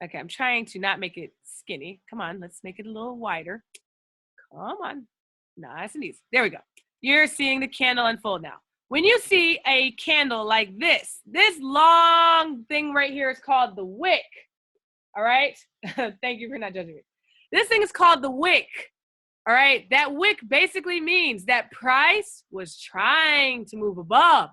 Okay, I'm trying to not make it skinny. Come on, let's make it a little wider. Come on. Nice and easy. There we go. You're seeing the candle unfold now. When you see a candle like this long thing right here is called the wick. All right? Thank you for not judging me. This thing is called the wick. All right? That wick basically means that price was trying to move above.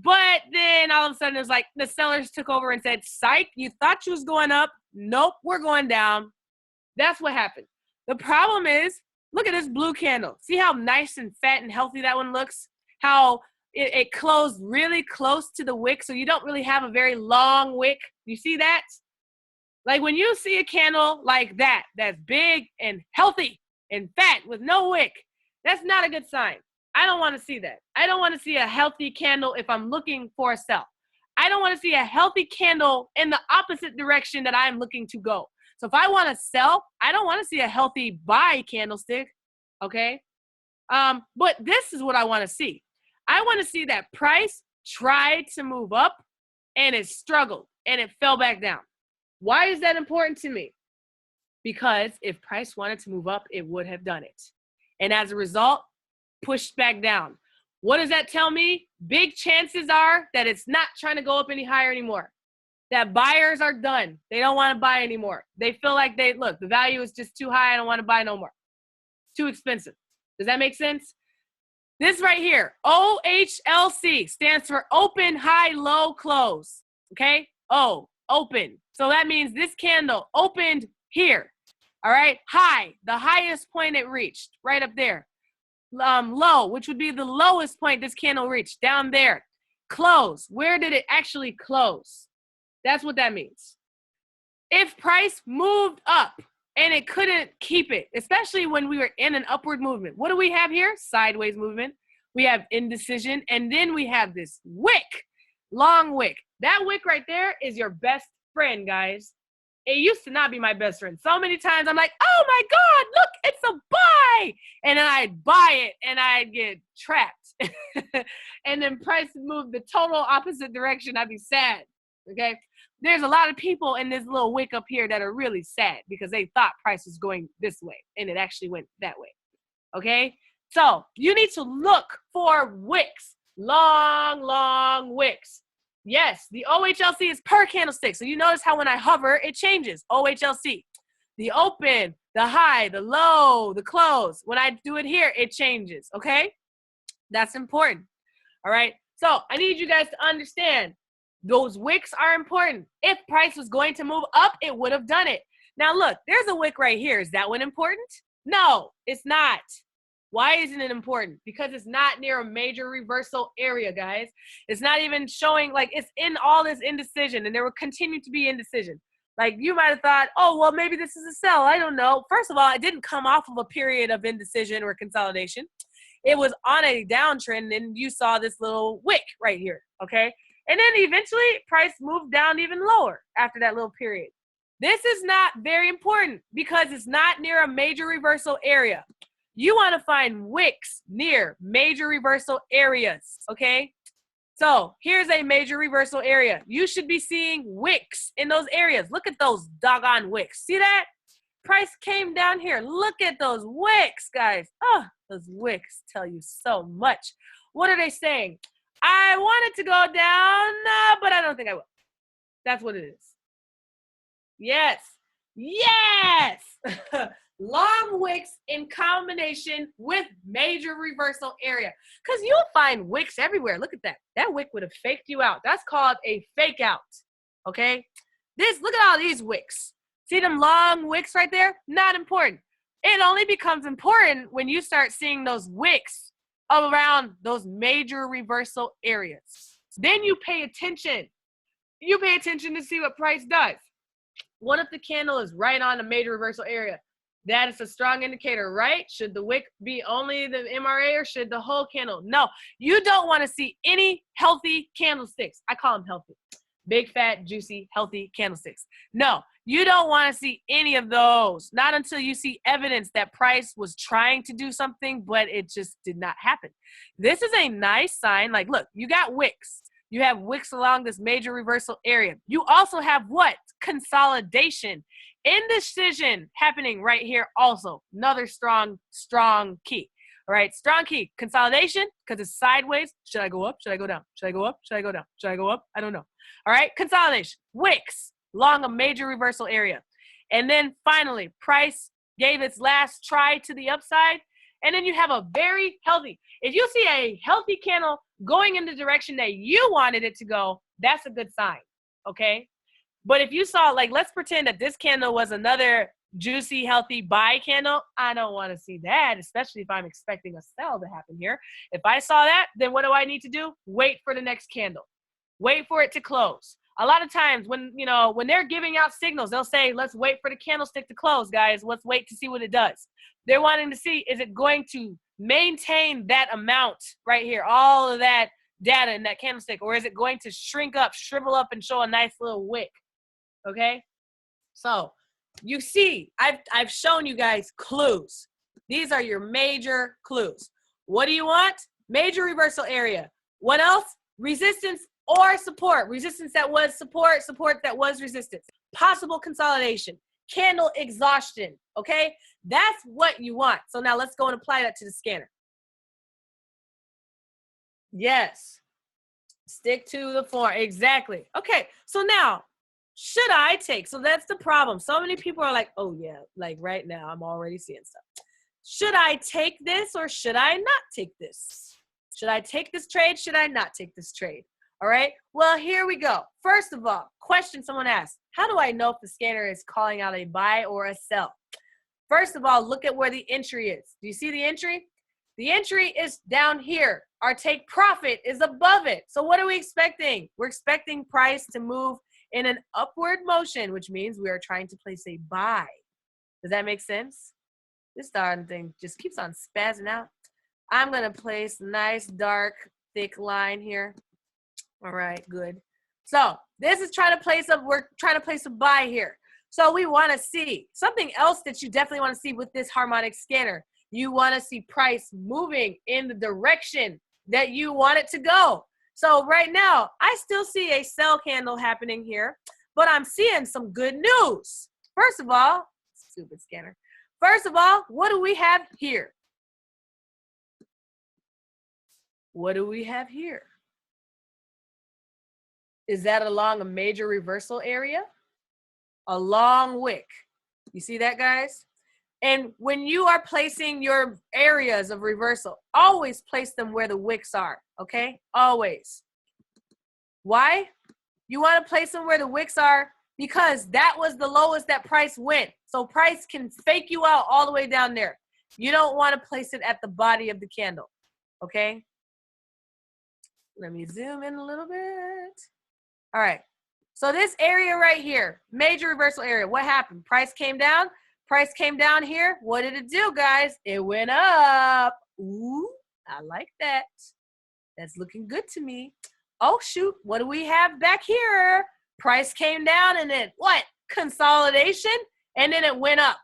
But then all of a sudden it's like the sellers took over and said, psych, you thought you was going up. Nope, we're going down. That's what happened. The problem is, look at this blue candle. See how nice and fat and healthy that one looks? How it closed really close to the wick, so you don't really have a very long wick. You see that? Like when you see a candle like that, that's big and healthy and fat with no wick, that's not a good sign. I don't want to see that. I don't want to see a healthy candle if I'm looking for a sell. I don't want to see a healthy candle in the opposite direction that I'm looking to go. So if I want to sell, I don't want to see a healthy buy candlestick, okay? But this is what I want to see. I want to see that price tried to move up and it struggled and it fell back down. Why is that important to me? Because if price wanted to move up, it would have done it. And as a result, pushed back down. What does that tell me? Big chances are that it's not trying to go up any higher anymore. That buyers are done. They don't want to buy anymore. They feel like look, the value is just too high. I don't want to buy no more. It's too expensive. Does that make sense? This right here, OHLC, stands for open, high, low, close. Okay? O, open. So that means this candle opened here. All right? High, the highest point it reached, right up there. Low, which would be the lowest point this candle reached, down there. Close, where did it actually close? That's what that means. If price moved up and it couldn't keep it, especially when we were in an upward movement, what do we have here? Sideways movement. We have indecision, and then we have this wick, long wick. That wick right there is your best friend, guys. It used to not be my best friend. So many times I'm like, oh my God, look, it's a buy. And then I'd buy it and I'd get trapped. And then price moved the total opposite direction. I'd be sad, okay? There's a lot of people in this little wick up here that are really sad because they thought price was going this way and it actually went that way, okay? So you need to look for wicks, long, long wicks. Yes, the OHLC is per candlestick. So you notice how when I hover, it changes, OHLC. The open, the high, the low, the close. When I do it here, it changes, okay? That's important, all right? So I need you guys to understand those wicks are important. If price was going to move up, it would have done it. Now look, there's a wick right here. Is that one important? No, it's not. Why isn't it important? Because it's not near a major reversal area, guys. It's not even showing, like, it's in all this indecision, and there will continue to be indecision. Like, you might have thought, oh, well, maybe this is a sell. I don't know. First of all, it didn't come off of a period of indecision or consolidation. It was on a downtrend, and you saw this little wick right here, okay? And then eventually, price moved down even lower after that little period. This is not very important because it's not near a major reversal area. You want to find wicks near major reversal areas, okay? So here's a major reversal area. You should be seeing wicks in those areas. Look at those doggone wicks. See that? Price came down here. Look at those wicks, guys. Oh, those wicks tell you so much. What are they saying? I want it to go down, but I don't think I will. That's what it is. Yes. Yes. Long wicks in combination with major reversal area. Because you'll find wicks everywhere. Look at that. That wick would have faked you out. That's called a fake out. Okay? Look at all these wicks. See them long wicks right there? Not important. It only becomes important when you start seeing those wicks around those major reversal areas. Then you pay attention. You pay attention to see what price does. What if the candle is right on a major reversal area? That is a strong indicator, right? Should the wick be only the MRA or should the whole candle? No, you don't want to see any healthy candlesticks. I call them healthy. Big, fat, juicy, healthy candlesticks. No, you don't want to see any of those. Not until you see evidence that price was trying to do something, but it just did not happen. This is a nice sign. Like, look, you got wicks. You have wicks along this major reversal area. You also have what? Consolidation. Indecision happening right here also. Another strong key. All right, strong key. Consolidation, because it's sideways. Should I go up? Should I go down? Should I go up? Should I go down? Should I go up? I don't know. All right, consolidation. Wicks along a major reversal area. And then finally, price gave its last try to the upside. And then you have a very healthy. If you see a healthy candle going in the direction that you wanted it to go, that's a good sign, okay? But if you saw, like, let's pretend that this candle was another juicy, healthy buy candle. I don't want to see that, especially if I'm expecting a sell to happen here. If I saw that, then what do I need to do? Wait for the next candle. Wait for it to close. A lot of times when they're giving out signals, they'll say, let's wait for the candlestick to close, guys. Let's wait to see what it does. They're wanting to see, is it going to maintain that amount right here, all of that data in that candlestick, or is it going to shrink up, shrivel up, and show a nice little wick? Okay, so you see, I've shown you guys clues. These are your major clues. What do you want? Major reversal area. What else? Resistance or support. Resistance that was support, support that was resistance. Possible consolidation. Candle exhaustion. Okay, that's what you want. So now let's go and apply that to the scanner. Yes. Stick to the form. Exactly. Okay. So now, should I take? So that's the problem. So many people are like, oh, yeah, like right now, I'm already seeing stuff. Should I take this or should I not take this? Should I take this trade? Should I not take this trade? All right. Well, here we go. First of all, question someone asked, how do I know if the scanner is calling out a buy or a sell? First of all, look at where the entry is. Do you see the entry? The entry is down here. Our take profit is above it. So what are we expecting? We're expecting price to move in an upward motion, which means we are trying to place a buy. Does that make sense? This darn thing just keeps on spazzing out. I'm going to place a nice, dark, thick line here. All right, good. So this is we're trying to place a buy here. So we want to see something else that you definitely want to see with this harmonic scanner. You want to see price moving in the direction that you want it to go. So right now, I still see a sell candle happening here, but I'm seeing some good news. First of all, stupid scanner. First of all, what do we have here? What do we have here? Is that along a major reversal area? A long wick. You see that, guys? And when you are placing your areas of reversal, always place them where the wicks are, okay? Always. Why? You want to place them where the wicks are because that was the lowest that price went. So price can fake you out all the way down there. You don't want to place it at the body of the candle, okay? Let me zoom in a little bit. All right. So this area right here, major reversal area, what happened? Price came down. Price came down here. What did it do, guys? It went up. Ooh, I like that. That's looking good to me. Oh, shoot. What do we have back here? Price came down and then what? Consolidation. And then it went up.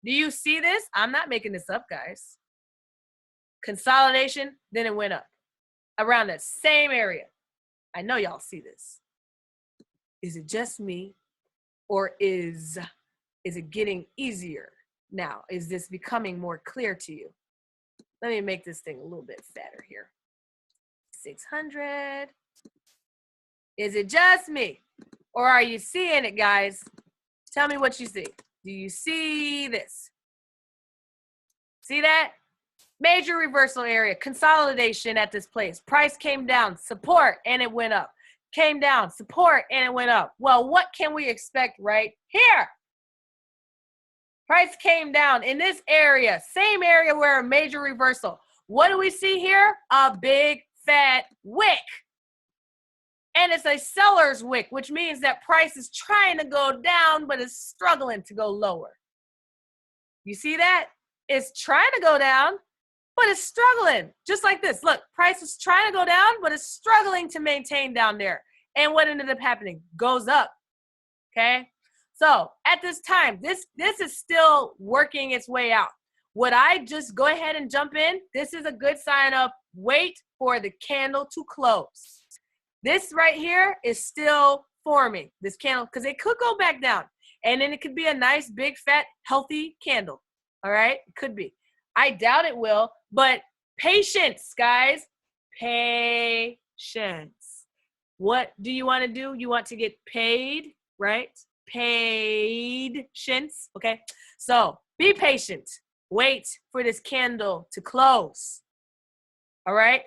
Do you see this? I'm not making this up, guys. Consolidation, then it went up. Around that same area. I know y'all see this. Is it just me? Or is it getting easier now? Is this becoming more clear to you? Let me make this thing a little bit fatter here. 600. Is it just me? Or are you seeing it, guys? Tell me what you see. Do you see this? See that? Major reversal area, consolidation at this place. Price came down, support, and it went up. Came down, support, and it went up. Well, what can we expect right here? Price came down in this area, same area where a major reversal. What do we see here? A big fat wick. And it's a seller's wick, which means that price is trying to go down, but is struggling to go lower. You see that? It's trying to go down, but it's struggling. Just like this. Look, price is trying to go down, but it's struggling to maintain down there. And what ended up happening? Goes up. Okay? So at this time, this is still working its way out. Would I just go ahead and jump in? This is a good sign of wait for the candle to close. This right here is still forming, this candle, because it could go back down. And then it could be a nice, big, fat, healthy candle. All right? It could be. I doubt it will, but patience, guys. Patience. What do you want to do? You want to get paid, right? Patience, okay? So be patient. Wait for this candle to close. All right?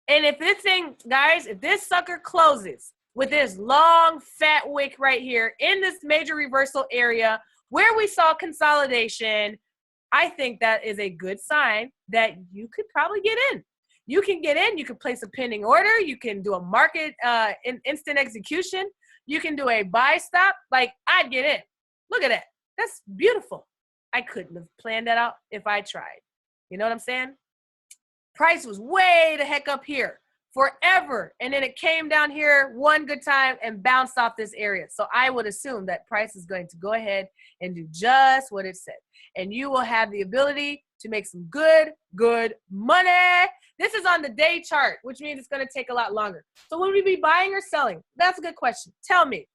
And if this thing, guys, if this sucker closes with this long, fat wick right here in this major reversal area where we saw consolidation, I think that is a good sign that you could probably get in. You can get in. You can place a pending order. You can do a market instant execution. You can do a buy stop. Like, I'd get in. Look at that. That's beautiful. I couldn't have planned that out if I tried. You know what I'm saying? Price was way the heck up here forever. And then it came down here one good time and bounced off this area. So I would assume that price is going to go ahead and do just what it said. And you will have the ability to make some good money. This is on the day chart, which means it's going to take a lot longer. So would we be buying or selling? That's a good question. Tell me.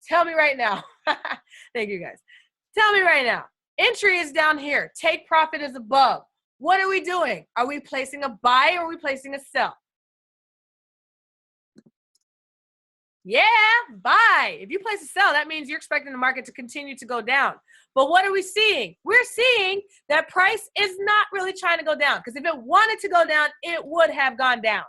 Tell me right now. Thank you, guys. Tell me right now. Entry is down here. Take profit is above. What are we doing? Are we placing a buy or are we placing a sell? Yeah, buy. If you place a sell, that means you're expecting the market to continue to go down. But what are we seeing? We're seeing that price is not really trying to go down, because if it wanted to go down, it would have gone down.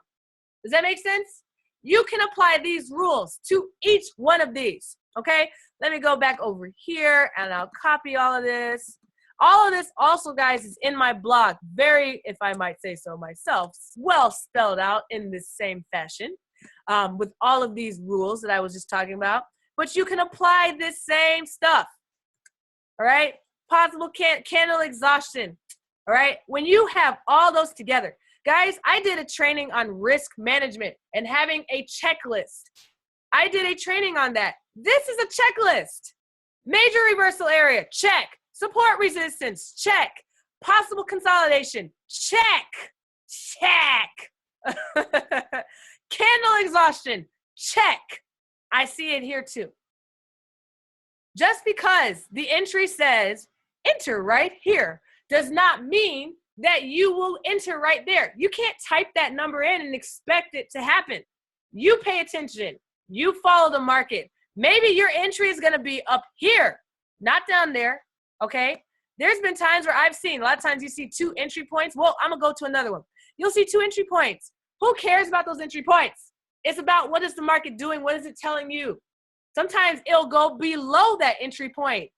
Does that make sense? You can apply these rules to each one of these, okay? Let me go back over here and I'll copy all of this. All of this also, guys, is in my blog. Very, if I might say so myself, well spelled out in this same fashion, with all of these rules that I was just talking about. But you can apply this same stuff, all right? Possible candle exhaustion, all right? When you have all those together, guys, I did a training on risk management and having a checklist. I did a training on that. This is a checklist. Major reversal area, check. Support resistance, check. Possible consolidation, check. Check. Candle exhaustion, check. I see it here too. Just because the entry says enter right here does not mean that you will enter right there. You can't type that number in and expect it to happen. You pay attention. You follow the market. Maybe your entry is going to be up here, not down there, okay? There's been times where I've seen, a lot of times you see 2 entry points. Well, I'm going to go to another one. You'll see 2 entry points. Who cares about those entry points? It's about what is the market doing? What is it telling you? Sometimes it'll go below that entry point,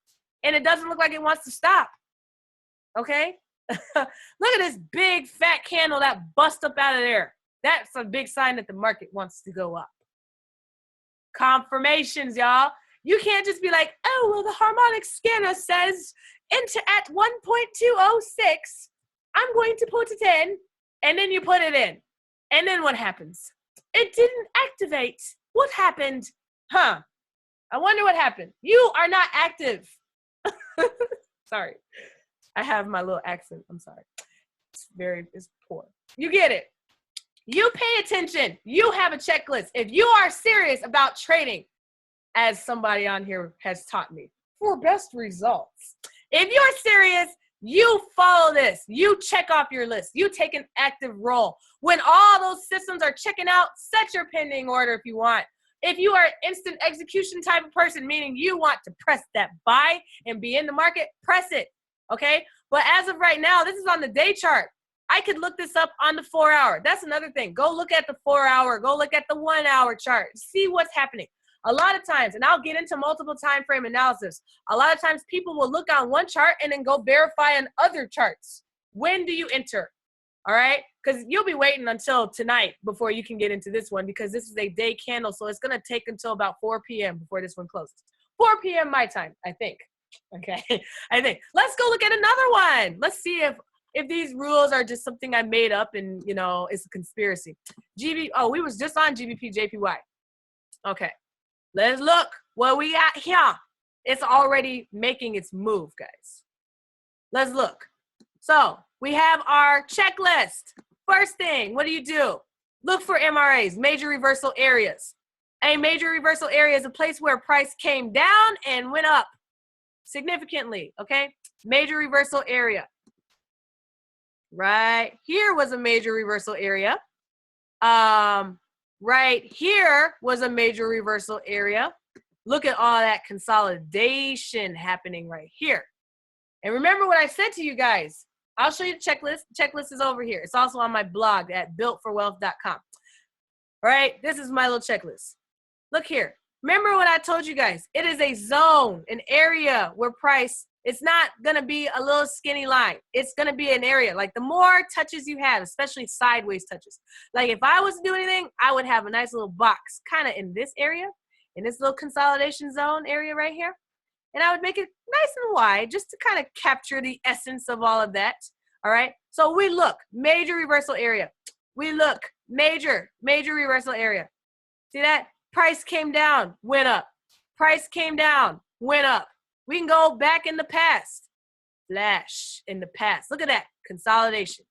and it doesn't look like it wants to stop, okay? Look at this big fat candle that bust up out of there. That's a big sign that the market wants to go up. Confirmations, y'all. You can't just be like, oh, well, the harmonic scanner says enter at 1.206. I'm going to put it in, and then you put it in. And then what happens? It didn't activate. What happened? Huh. I wonder what happened. You are not active. Sorry. I have my little accent. I'm sorry. It's poor. You get it. You pay attention. You have a checklist. If you are serious about trading, as somebody on here has taught me, for best results. If you're serious, you follow this. You check off your list. You take an active role. When all those systems are checking out, set your pending order if you want. If you are an instant execution type of person, meaning you want to press that buy and be in the market, press it, okay? But as of right now, this is on the day chart. I could look this up on the 4-hour. That's another thing. Go look at the 4-hour. Go look at the 1-hour chart. See what's happening. A lot of times, and I'll get into multiple time frame analysis, a lot of times people will look on one chart and then go verify on other charts. When do you enter? All right? Because you'll be waiting until tonight before you can get into this one, because this is a day candle, so it's going to take until about 4 p.m. before this one closes. 4 p.m. my time, I think. Okay? I think. Let's go look at another one. Let's see if these rules are just something I made up and, you know, it's a conspiracy. We was just on GBP JPY. Okay. Let's look what we got here. It's already making its move, guys. Let's look. So we have our checklist. First thing, what do? Look for MRAs, major reversal areas. A major reversal area is a place where price came down and went up significantly, okay? Major reversal area. Right here was a major reversal area. Right here was a major reversal area. Look at all that consolidation happening right here. And remember what I said to you guys. I'll show you the checklist. Checklist is over here. It's also on my blog at builtforwealth.com. All right, this is my little checklist. Look here. Remember what I told you guys. It is a zone, an area where price, it's not going to be a little skinny line. It's going to be an area. Like the more touches you have, especially sideways touches. Like if I was to do anything, I would have a nice little box kind of in this area, in this little consolidation zone area right here. And I would make it nice and wide just to kind of capture the essence of all of that. All right. So we look, major reversal area. We look, major reversal area. See that? Price came down, went up. Price came down, went up. We can go back in the past. Flash in the past. Look at that. Consolidation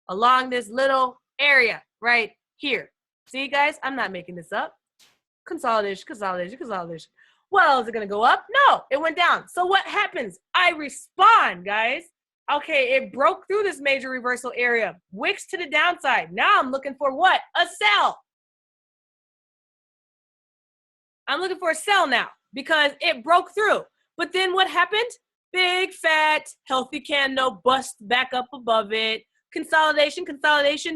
along this little area right here. See, guys, I'm not making this up. Consolidation, consolidation, consolidation. Well, is it going to go up? No, it went down. So what happens? I respond, guys. Okay, it broke through this major reversal area. Wicks to the downside. Now I'm looking for what? A sell. I'm looking for a sell now because it broke through. But then what happened? Big, fat, healthy candle, bust back up above it. Consolidation,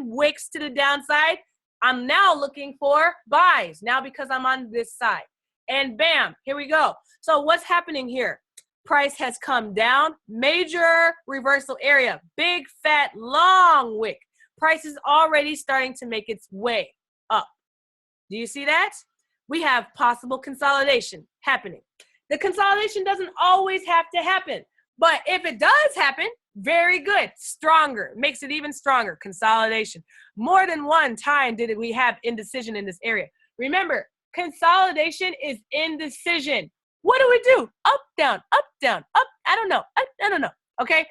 wicks to the downside. I'm now looking for buys now because I'm on this side. And bam, here we go. So what's happening here? Price has come down. Major reversal area. Big, fat, long wick. Price is already starting to make its way up. Do you see that? We have possible consolidation happening. The consolidation doesn't always have to happen, but if it does happen, very good, stronger, makes it even stronger, consolidation. More than one time did we have indecision in this area. Remember, consolidation is indecision. What do we do? Up, down, up, down, up, I don't know, I don't know, okay?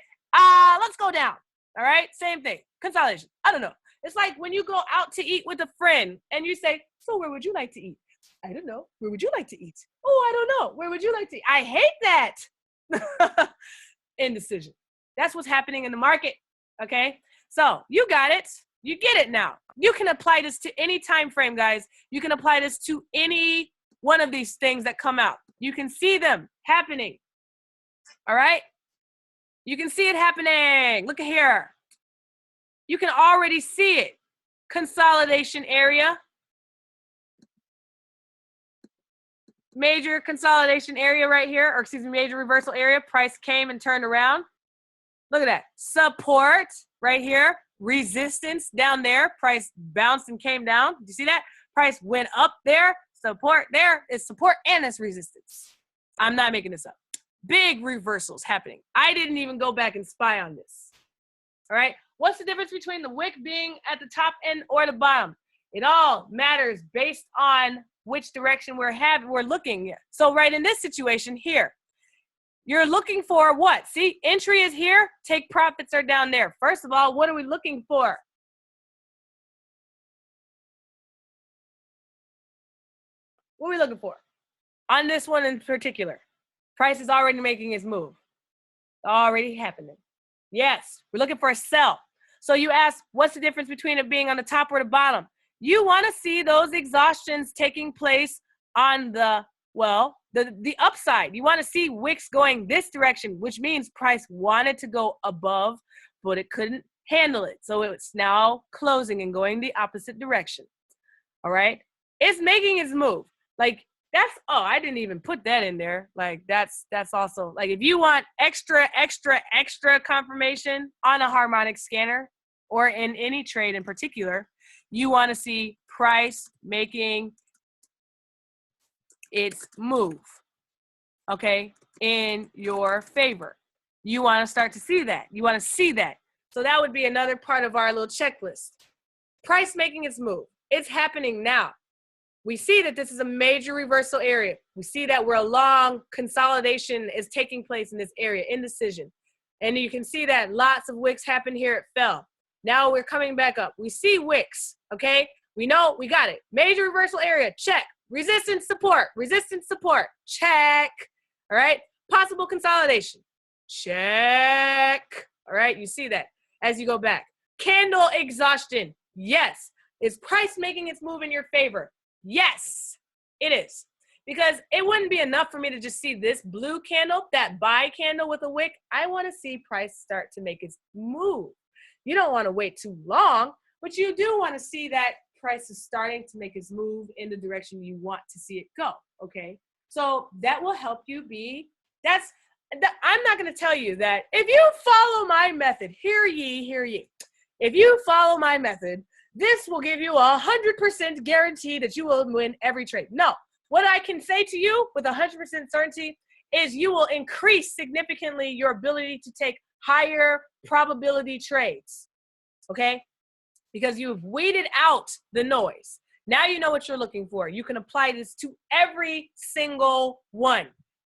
Let's go down, all right? Same thing, consolidation, I don't know. It's like when you go out to eat with a friend and you say, so where would you like to eat? I don't know. Where would you like to eat? Oh, I don't know. Where would you like to eat? I hate that. Indecision. That's what's happening in the market. Okay. So you got it. You get it now. You can apply this to any time frame, guys. You can apply this to any one of these things that come out. You can see them happening. All right. You can see it happening. Look at here. You can already see it. Consolidation area. Major consolidation area right here, or excuse me, major reversal area. Price came and turned around. Look at that. Support right here. Resistance down there. Price bounced and came down. Do you see that? Price went up there. Support there is support and it's resistance. I'm not making this up. Big reversals happening. I didn't even go back and spy on this. All right. What's the difference between the wick being at the top end or the bottom? It all matters based on which direction we're looking. So right in this situation here, you're looking for what? See, entry is here, take profits are down there. First of all, what are we looking for? What are we looking for? On this one in particular, price is already making its move. Already happening. Yes, we're looking for a sell. So you ask, what's the difference between it being on the top or the bottom? You want to see those exhaustions taking place on the upside. You want to see wicks going this direction, which means price wanted to go above, but it couldn't handle it. So it's now closing and going the opposite direction. All right. It's making its move. Like that's, oh, I didn't even put that in there. Like that's also like, if you want extra confirmation on a harmonic scanner or in any trade in particular, you want to see price making its move, okay, in your favor. You want to start to see that. You want to see that. So that would be another part of our little checklist. Price making its move. It's happening now. We see that this is a major reversal area. We see that we're a long consolidation is taking place in this area, indecision. And you can see that lots of wicks happen here. It fell. Now we're coming back up. We see wicks, okay? We know we got it. Major reversal area, check. Resistance, support, check. All right? Possible consolidation, check. All right? You see that as you go back. Candle exhaustion, yes. Is price making its move in your favor? Yes, it is. Because it wouldn't be enough for me to just see this blue candle, that buy candle with a wick. I want to see price start to make its move. You don't want to wait too long, but you do want to see that price is starting to make its move in the direction you want to see it go, okay? So that will help you be, I'm not going to tell you that if you follow my method, hear ye. If you follow my method, this will give you 100% guarantee that you will win every trade. No, what I can say to you with 100% certainty is you will increase significantly your ability to take higher probability trades, okay? Because you've weeded out the noise. Now you know what you're looking for. You can apply this to every single one.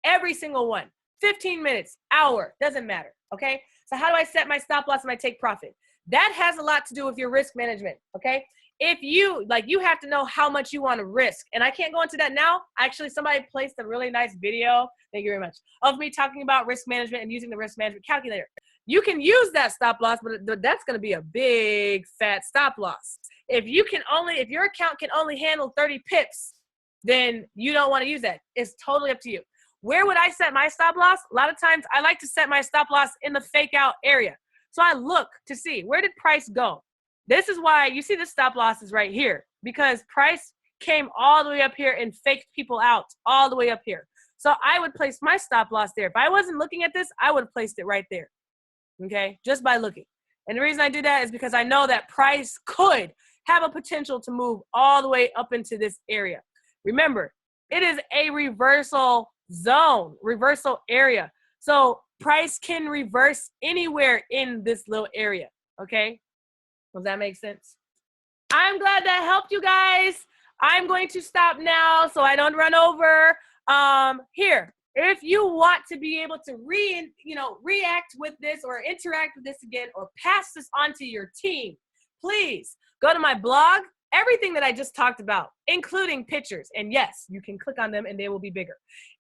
15 minutes, hour, doesn't matter, okay? So how do I set my stop loss and my take profit? That has a lot to do with your risk management, okay? If you have to know how much you want to risk. And I can't go into that now. Actually, somebody placed a really nice video, thank you very much, of me talking about risk management and using the risk management calculator. You can use that stop loss, but that's going to be a big fat stop loss. If your account can only handle 30 pips, then you don't want to use that. It's totally up to you. Where would I set my stop loss? A lot of times I like to set my stop loss in the fake out area. So I look to see, where did price go? This is why you see the stop loss is right here, because price came all the way up here and faked people out all the way up here. So I would place my stop loss there. If I wasn't looking at this, I would have placed it right there, okay, just by looking. And the reason I do that is because I know that price could have a potential to move all the way up into this area. Remember, it is a reversal zone, reversal area. So price can reverse anywhere in this little area, okay? Does that make sense? I'm glad that helped you guys. I'm going to stop now so I don't run over. Here, if you want to be able to react with this or interact with this again or pass this on to your team, please go to my blog. Everything that I just talked about, including pictures, and yes, you can click on them and they will be bigger.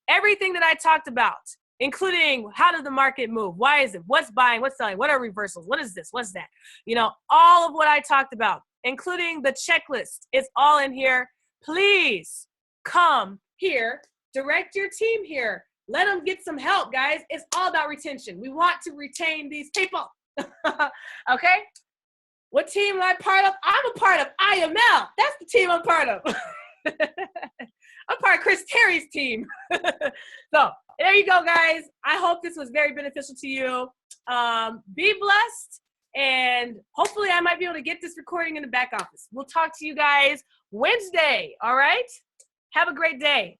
Everything that I talked about, including how does the market move? Why is it? What's buying? What's selling? What are reversals? What is this? What's that? You know, all of what I talked about, including the checklist, is all in here. Please come here, direct your team here. Let them get some help, guys. It's all about retention. We want to retain these people. Okay? What team am I part of? I'm a part of IML. That's the team I'm part of. I'm part of Chris Terry's team. So there you go, guys. I hope this was very beneficial to you. Be blessed. And hopefully I might be able to get this recording in the back office. We'll talk to you guys Wednesday. All right? Have a great day.